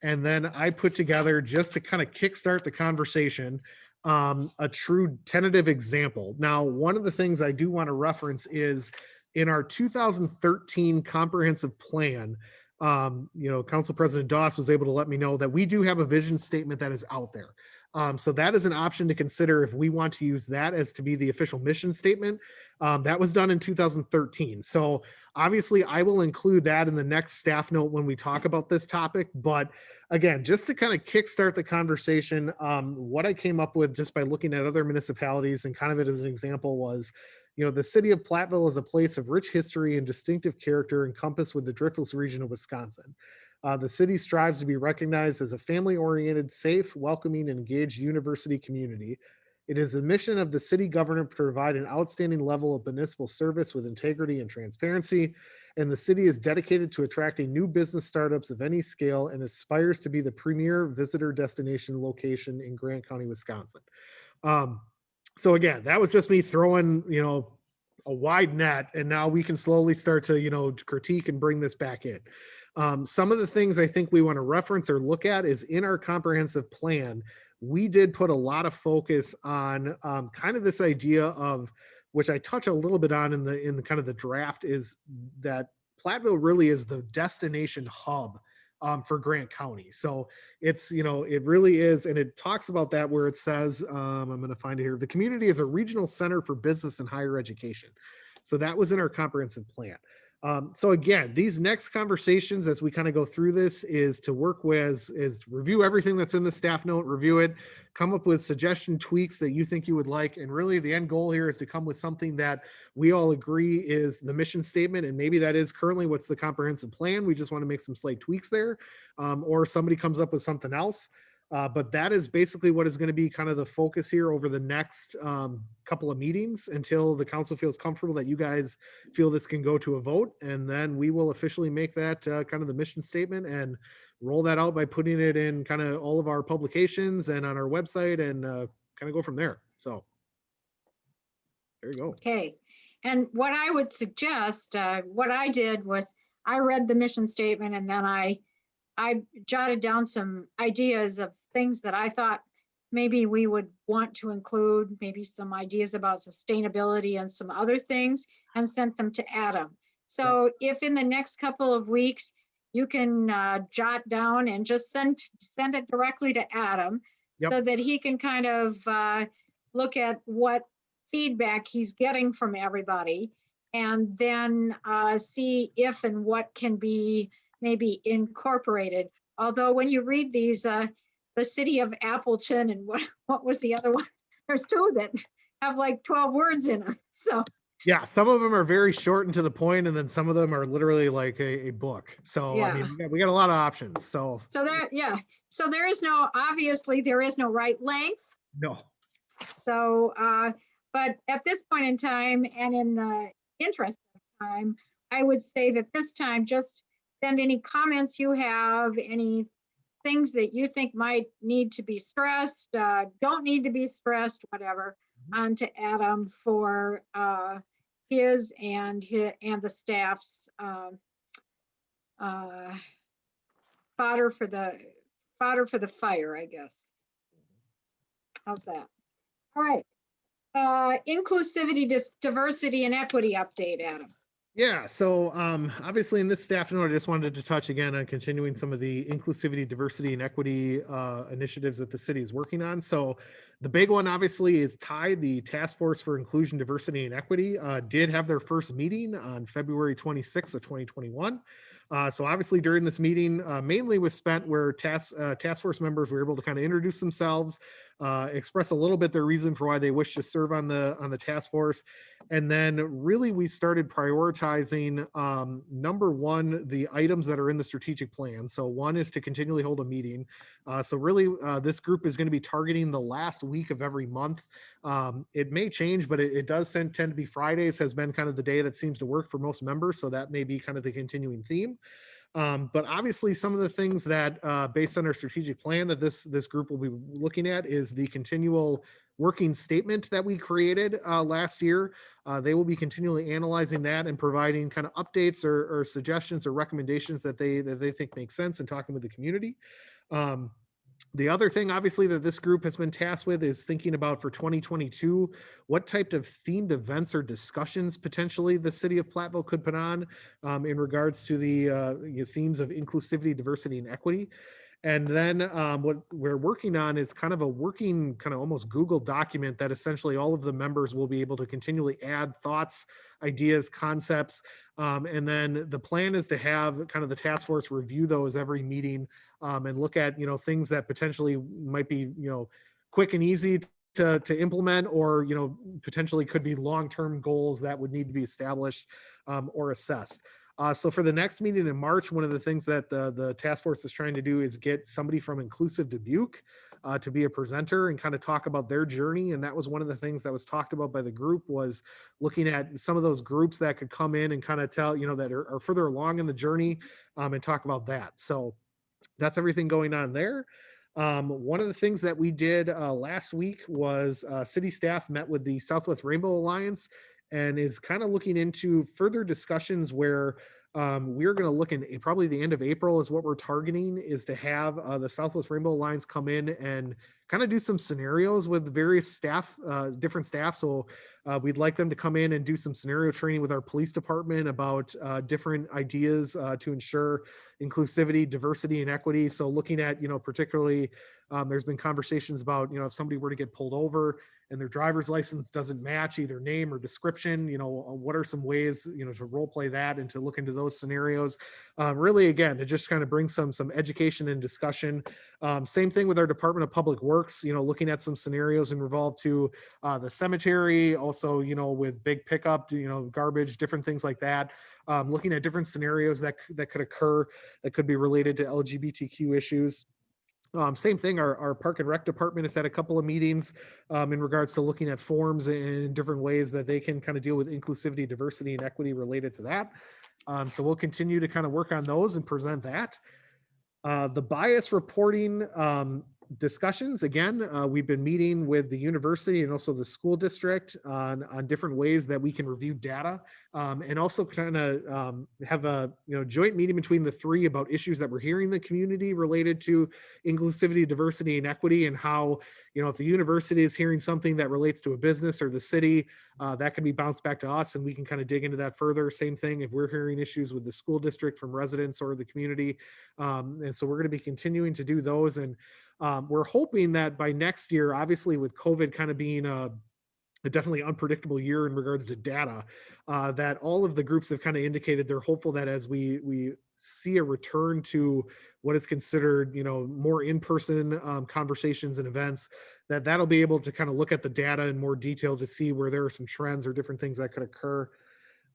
And then I put together, just to kind of kickstart the conversation, a true tentative example. Now, one of the things I do want to reference is in our 2013 comprehensive plan, you know, Council President Doss was able to let me know that we do have a vision statement that is out there. So that is an option to consider if we want to use that as to be the official mission statement. That was done in 2013. So obviously I will include that in the next staff note when we talk about this topic. But again, just to kind of kickstart the conversation, what I came up with just by looking at other municipalities and kind of it as an example was, the city of Platteville is a place of rich history and distinctive character encompassed with the Driftless region of Wisconsin. The city strives to be recognized as a family-oriented, safe, welcoming, and engaged university community. It is the mission of the city government to provide an outstanding level of municipal service with integrity and transparency, and the city is dedicated to attracting new business startups of any scale and aspires to be the premier visitor destination location in Grant County, Wisconsin. So again, that was just me throwing, a wide net, and now we can slowly start to, critique and bring this back in. Some of the things I think we want to reference or look at is in our comprehensive plan, we did put a lot of focus on kind of this idea of, which I touch a little bit on in the kind of the draft, is that Platteville really is the destination hub for Grant County. So it's, it really is. And it talks about that where it says, I'm going to find it here. The community is a regional center for business and higher education. So that was in our comprehensive plan. So again, these next conversations as we kind of go through this is to work with, is review everything that's in the staff note, review it, come up with suggestion tweaks that you think you would like. And really the end goal here is to come with something that we all agree is the mission statement. And maybe that is currently what's the comprehensive plan. We just want to make some slight tweaks there, or somebody comes up with something else. But that is basically what is going to be kind of the focus here over the next couple of meetings until the council feels comfortable that you guys feel this can go to a vote. And then we will officially make that kind of the mission statement and roll that out by putting it in kind of all of our publications and on our website and kind of go from there. So there you go. Okay. And what I would suggest, what I did was I read the mission statement and then I jotted down some ideas of things that I thought maybe we would want to include, maybe some ideas about sustainability and some other things, and sent them to Adam. So if in the next couple of weeks, you can jot down and just send it directly to Adam so that he can kind of look at what feedback he's getting from everybody, and then see if and what can be maybe incorporated. Although when you read these, the city of Appleton and what was the other one? There's two that have like 12 words in them. So yeah, some of them are very short and to the point, and then some of them are literally like a book. So yeah. I mean, we got a lot of options. So there, yeah. So there is no, obviously there is no right length. No. So, but at this point in time, and in the interest of time, I would say that this time just send any comments you have, any things that you think might need to be stressed, don't need to be stressed, whatever, on to Adam for his and the staff's fodder for the fire, I guess. How's that? All right. Inclusivity, diversity, and equity update, Adam. Yeah, so obviously in this staff note, I just wanted to touch again on continuing some of the inclusivity, diversity, and equity initiatives that the city is working on. So the big one obviously is TIDE, the Task Force for Inclusion, Diversity, and Equity, did have their first meeting on February 26th of 2021. So obviously during this meeting, mainly was spent where task force members were able to kind of introduce themselves, express a little bit their reason for why they wish to serve on the task force. And then really we started prioritizing, number one, the items that are in the strategic plan. So one is to continually hold a meeting. So really this group is going to be targeting the last week of every month. It may change, but it does tend to be Fridays has been kind of the day that seems to work for most members. So that may be kind of the continuing theme. But obviously some of the things that based on our strategic plan that this group will be looking at is the continual working statement that we created last year. They will be continually analyzing that and providing kind of updates or suggestions or recommendations that they think make sense and talking with the community. The other thing, obviously, that this group has been tasked with is thinking about for 2022, what type of themed events or discussions potentially the city of Platteville could put on in regards to the themes of inclusivity, diversity, and equity. And then what we're working on is kind of a working, kind of almost Google document that essentially all of the members will be able to continually add thoughts, ideas, concepts. And then the plan is to have kind of the task force review those every meeting and look at, things that potentially might be, quick and easy to implement, or, potentially could be long-term goals that would need to be established or assessed. So for the next meeting in March, one of the things that the task force is trying to do is get somebody from Inclusive Dubuque to be a presenter and kind of talk about their journey. And that was one of the things that was talked about by the group, was looking at some of those groups that could come in and kind of tell, that are further along in the journey and talk about that. So that's everything going on there. One of the things that we did last week was city staff met with the Southwest Rainbow Alliance and is kind of looking into further discussions where we're going to look in probably the end of April is what we're targeting, is to have the Southwest Rainbow Alliance come in and kind of do some scenarios with various staff, different staff. So we'd like them to come in and do some scenario training with our police department about different ideas to ensure inclusivity, diversity, and equity. So looking at, particularly, there's been conversations about, if somebody were to get pulled over and their driver's license doesn't match either name or description, what are some ways, to role play that and to look into those scenarios. Really, again, to just kind of bring some education and discussion. Same thing with our Department of Public Works, looking at some scenarios involved to the cemetery, also, with big pickup, garbage, different things like that. Looking at different scenarios that could occur that could be related to LGBTQ issues. Same thing, our Park and Rec department has had a couple of meetings in regards to looking at forms and different ways that they can kind of deal with inclusivity, diversity, and equity related to that. So we'll continue to kind of work on those and present that. The bias reporting discussions, again, we've been meeting with the university and also the school district on different ways that we can review data and also kind of have a joint meeting between the three about issues that we're hearing in the community related to inclusivity, diversity, and equity, and how, if the university is hearing something that relates to a business or the city, that can be bounced back to us and we can kind of dig into that further. Same thing if we're hearing issues with the school district from residents or the community. And so we're going to be continuing to do those. And we're hoping that by next year, obviously with COVID kind of being a definitely unpredictable year in regards to data, that all of the groups have kind of indicated they're hopeful that as we see a return to what is considered, more in-person conversations and events, that'll be able to kind of look at the data in more detail to see where there are some trends or different things that could occur.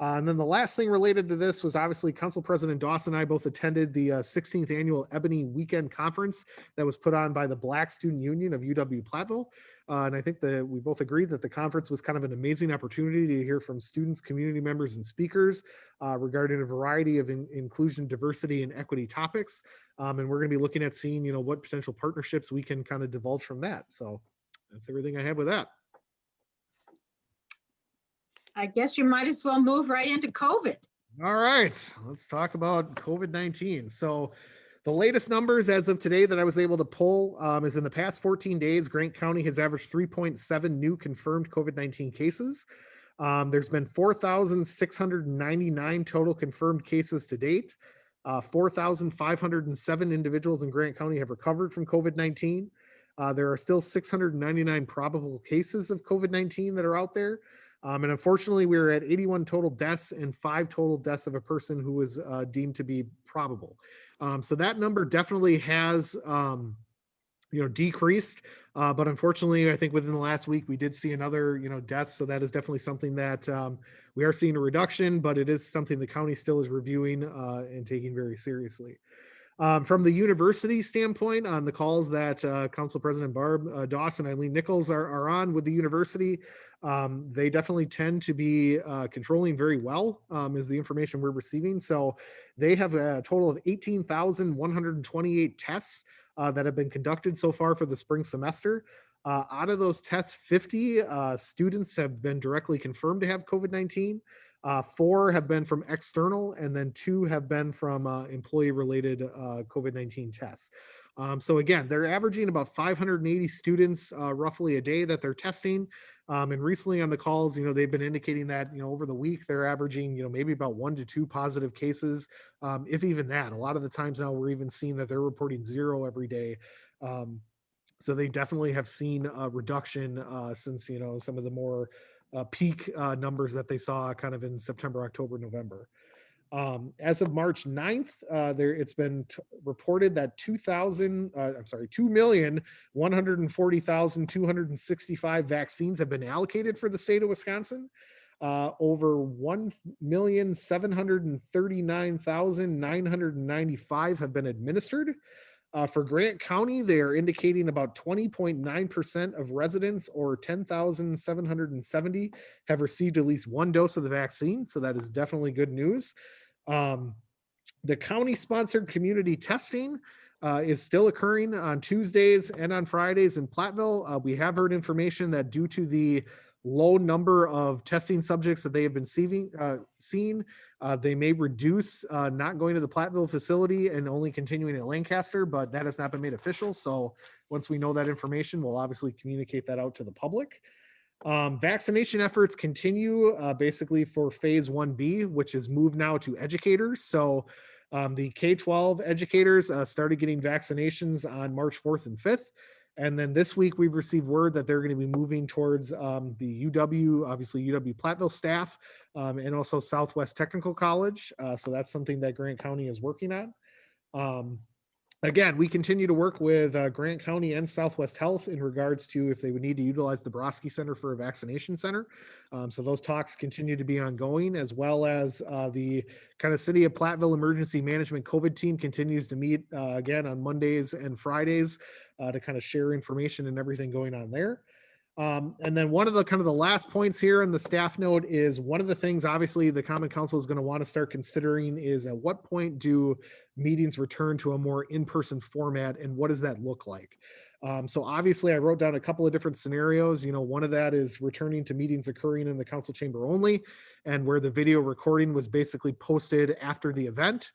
And then the last thing related to this was obviously Council President Dawson and I both attended the 16th annual Ebony Weekend Conference that was put on by the Black Student Union of UW Platteville. And I think that we both agreed that the conference was kind of an amazing opportunity to hear from students, community members, and speakers regarding a variety of inclusion, diversity, and equity topics. And we're going to be looking at seeing, what potential partnerships we can kind of divulge from that. So that's everything I have with that. I guess you might as well move right into COVID. All right, let's talk about COVID-19. So the latest numbers as of today that I was able to pull is in the past 14 days, Grant County has averaged 3.7 new confirmed COVID-19 cases. There's been 4,699 total confirmed cases to date. 4,507 individuals in Grant County have recovered from COVID-19. There are still 699 probable cases of COVID-19 that are out there. And unfortunately, we're at 81 total deaths and 5 total deaths of a person who was deemed to be probable. So that number definitely has, decreased. But unfortunately, I think within the last week, we did see another, death. So that is definitely something that we are seeing a reduction, but it is something the county still is reviewing and taking very seriously. From the university standpoint, on the calls that Council President Barb Dawson and Eileen Nichols are on with the university, they definitely tend to be controlling very well, is the information we're receiving. So they have a total of 18,128 tests that have been conducted so far for the spring semester. Out of those tests, 50 students have been directly confirmed to have COVID-19. 4 have been from external, and then 2 have been from employee-related COVID-19 tests. So again, they're averaging about 580 students roughly a day that they're testing. And recently on the calls, they've been indicating that, over the week, they're averaging, maybe about 1 to 2 positive cases, if even that. A lot of the times now we're even seeing that they're reporting 0 every day. So they definitely have seen a reduction since, some of the more peak numbers that they saw kind of in September, October, November. As of March 9th, it's been reported that 2,140,265 vaccines have been allocated for the state of Wisconsin. Over 1,739,995 have been administered. For Grant County, they are indicating about 20.9% of residents, or 10,770, have received at least 1 dose of the vaccine. So that is definitely good news. The county-sponsored community testing is still occurring on Tuesdays and on Fridays in Platteville. We have heard information that due to the low number of testing subjects that they have been seeing, they may reduce not going to the Platteville facility and only continuing at Lancaster, but that has not been made official. So once we know that information, we'll obviously communicate that out to the public. Vaccination efforts continue basically for phase 1B, which is moved now to educators. So the K-12 educators started getting vaccinations on March 4th and 5th. And then this week we've received word that they're going to be moving towards the UW, obviously UW Platteville staff, and also Southwest Technical College. So that's something that Grant County is working on. Again, we continue to work with Grant County and Southwest Health in regards to if they would need to utilize the Broski Center for a vaccination center. So those talks continue to be ongoing, as well as the kind of City of Platteville Emergency Management COVID team continues to meet again on Mondays and Fridays to kind of share information and everything going on there. And then one of the kind of the last points here in the staff note is one of the things obviously the Common Council is going to want to start considering is at what point do meetings return to a more in-person format, and what does that look like? So obviously I wrote down a couple of different scenarios. One of that is returning to meetings occurring in the council chamber only, and where the video recording was basically posted after the event.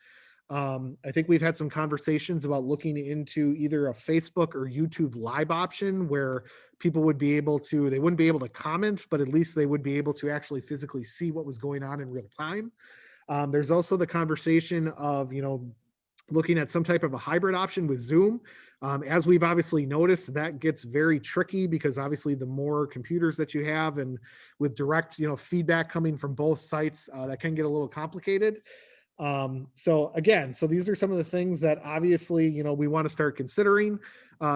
I think we've had some conversations about looking into either a Facebook or YouTube live option where people would be able to, they wouldn't be able to comment, but at least they would be able to actually physically see what was going on in real time. There's also the conversation of, looking at some type of a hybrid option with Zoom. As we've obviously noticed, that gets very tricky because obviously the more computers that you have and with direct, feedback coming from both sites, that can get a little complicated. So these are some of the things that obviously, we want to start considering.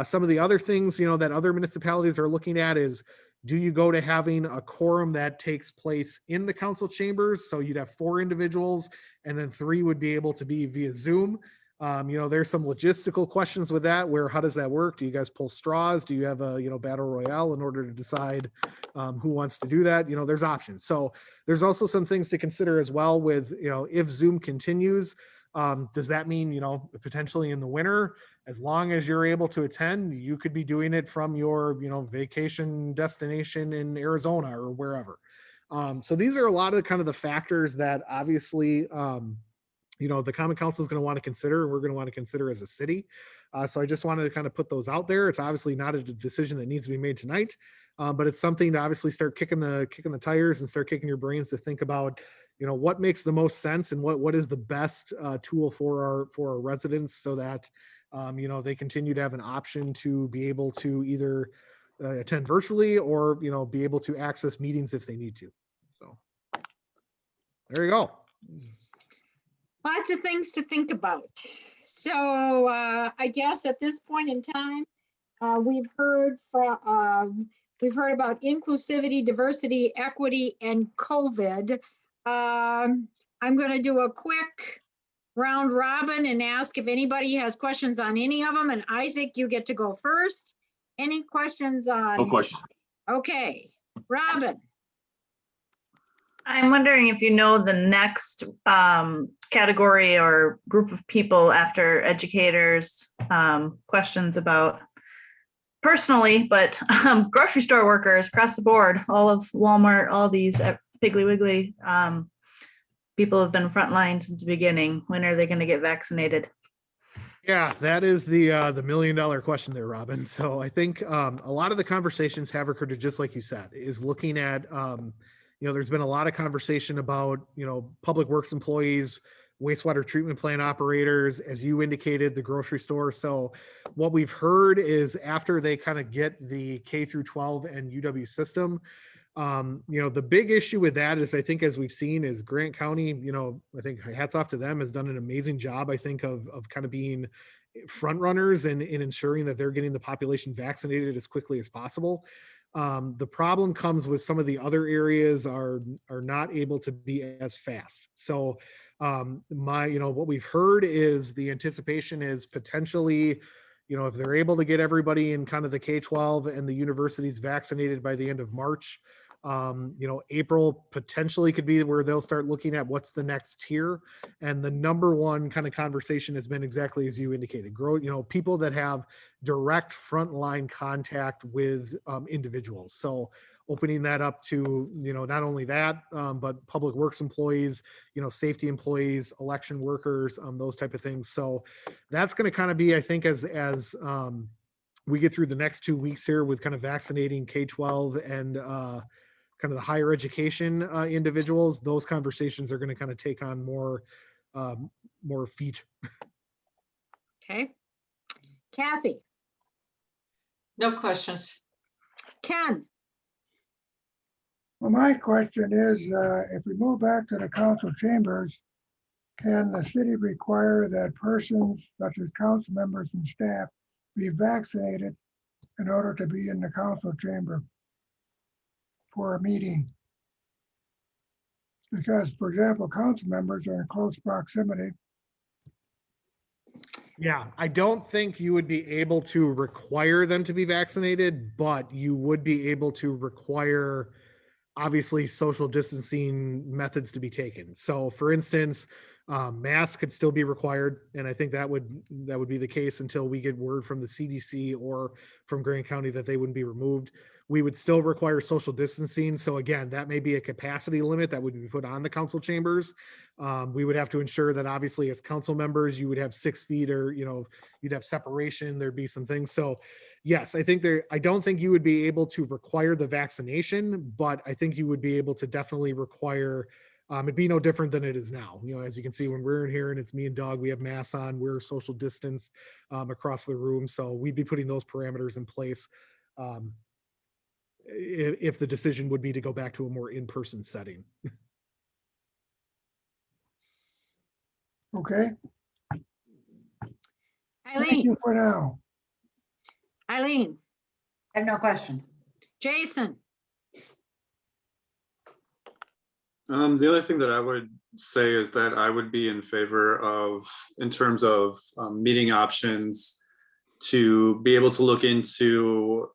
Some of the other things, that other municipalities are looking at is, do you go to having a quorum that takes place in the council chambers? So you'd have 4 individuals and then 3 would be able to be via Zoom. There's some logistical questions with that, where how does that work? Do you guys pull straws? Do you have a, battle royale in order to decide who wants to do that? There's options. So there's also some things to consider as well with, if Zoom continues, does that mean, potentially in the winter, as long as you're able to attend, you could be doing it from your, vacation destination in Arizona or wherever. So these are a lot of kind of the factors that obviously, the Common Council is going to want to consider, and we're going to want to consider as a city. So I just wanted to kind of put those out there. It's obviously not a decision that needs to be made tonight, but it's something to obviously start kicking the tires and start kicking your brains to think about, what makes the most sense and what is the best tool for our residents, so that they continue to have an option to be able to either attend virtually or be able to access meetings if they need to. So there you go. Lots of things to think about. So I guess at this point in time, we've heard about inclusivity, diversity, equity, and COVID. I'm going to do a quick round robin and ask if anybody has questions on any of them. And Isaac, you get to go first. Any questions on? No question. Okay, Robin. I'm wondering if you know the next category or group of people after educators, questions about personally, but grocery store workers across the board, all of Walmart, all these Piggly Wiggly, people have been frontline since the beginning. When are they going to get vaccinated? Yeah, that is the $1 million question there, Robin. So I think a lot of the conversations have occurred, just like you said, is looking at there's been a lot of conversation about public works employees, wastewater treatment plant operators, as you indicated, the grocery store. So what we've heard is after they kind of get the K through 12 and UW system, the big issue with that is, I think, as we've seen, is Grant County, I think hats off to them, has done an amazing job, I think, of kind of being front runners in ensuring that they're getting the population vaccinated as quickly as possible. The problem comes with some of the other areas are not able to be as fast. So what we've heard is the anticipation is potentially, if they're able to get everybody in kind of the K-12 and the universities vaccinated by the end of March, April potentially could be where they'll start looking at what's the next tier. And the number one kind of conversation has been exactly as you indicated, people that have direct frontline contact with individuals. So opening that up to, not only that, but public works employees, safety employees, election workers, those type of things. So that's going to kind of be, I think, as we get through the next 2 weeks here with kind of vaccinating K-12 and kind of the higher education individuals, those conversations are going to kind of take on more feet. Okay. Kathy. No questions. Ken. Well, my question is, if we move back to the council chambers, can the city require that persons such as council members and staff be vaccinated in order to be in the council chamber for a meeting? Because, for example, council members are in close proximity. Yeah, I don't think you would be able to require them to be vaccinated, but you would be able to require, obviously, social distancing methods to be taken. So, for instance, masks could still be required, and I think that would be the case until we get word from the CDC or from Grant County that they wouldn't be removed. We would still require social distancing. So again, that may be a capacity limit that would be put on the council chambers. We would have to ensure that, obviously, as council members, you would have 6 feet, or you'd have separation. There'd be some things. So yes, I don't think you would be able to require the vaccination, but I think you would be able to definitely require. It'd be no different than it is now. As you can see, when we're in here and it's me and Doug, we have masks on, we're social distanced across the room. So we'd be putting those parameters in place if the decision would be to go back to a more in-person setting. Okay. Eileen. Thank you for now. Eileen. I have no questions. Jason. The other thing that I would say is that I would be in favor of, in terms of meeting options, to be able to look into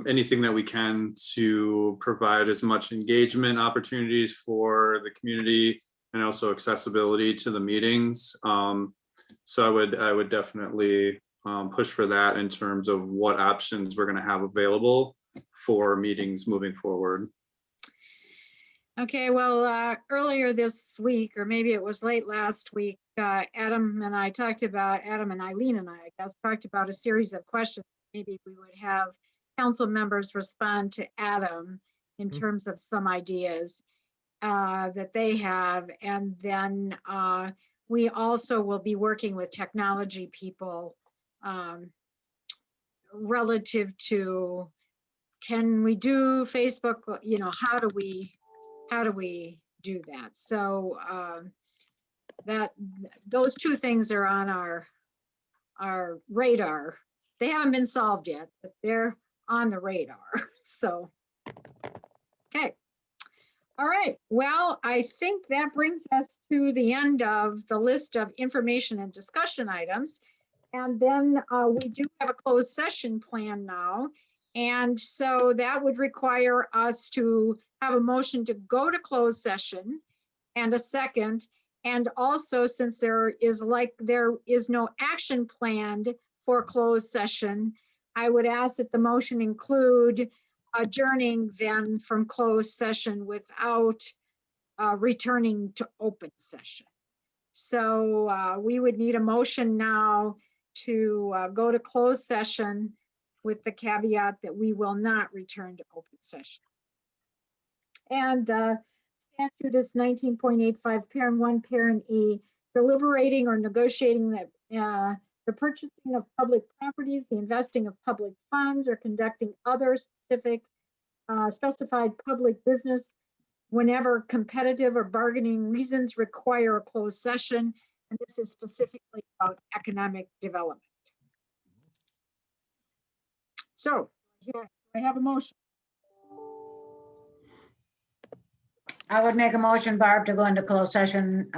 anything that we can to provide as much engagement opportunities for the community and also accessibility to the meetings. So I would definitely push for that in terms of what options we're going to have available for meetings moving forward. Okay, well, earlier this week, or maybe it was late last week, Adam and Eileen and I guess, talked about a series of questions. Maybe we would have council members respond to Adam in terms of some ideas that they have. And then we also will be working with technology people relative to, can we do Facebook? How do we do that? So those two things are on our radar. They haven't been solved yet, but they're on the radar. So, okay. All right. Well, I think that brings us to the end of the list of information and discussion items. And then we do have a closed session plan now. And so that would require us to have a motion to go to closed session and a second. And also, since there is no action planned for closed session, I would ask that the motion include adjourning then from closed session without returning to open session. So we would need a motion now to go to closed session with the caveat that we will not return to open session. And statute is 19.85, parent 1, parent E, deliberating or negotiating that the purchasing of public properties, the investing of public funds, or conducting other specified public business whenever competitive or bargaining reasons require a closed session. And this is specifically about economic development. So here I have a motion. I would make a motion, Barb, to go into closed session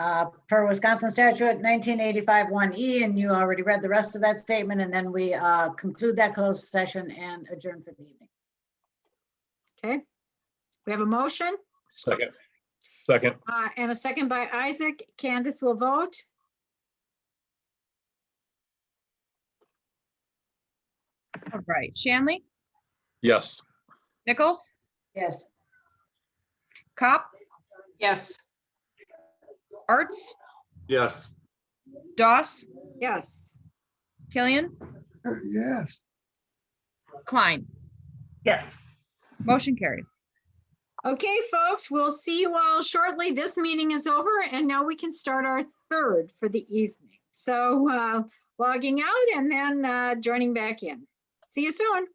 per Wisconsin statute 1985 1E, and you already read the rest of that statement, and then we conclude that closed session and adjourn for the evening. Okay, we have a motion. Second. And a second by Isaac. Candace will vote. All right, Shanley, Yes. Nichols, Yes. Cop, Yes. Arts, Yes. Doss, Yes. Killian, Yes. Klein. Yes. Motion carries. Okay, folks, we'll see you all shortly. This meeting is over, and now we can start our third for the evening. So logging out and then joining back in. See you soon.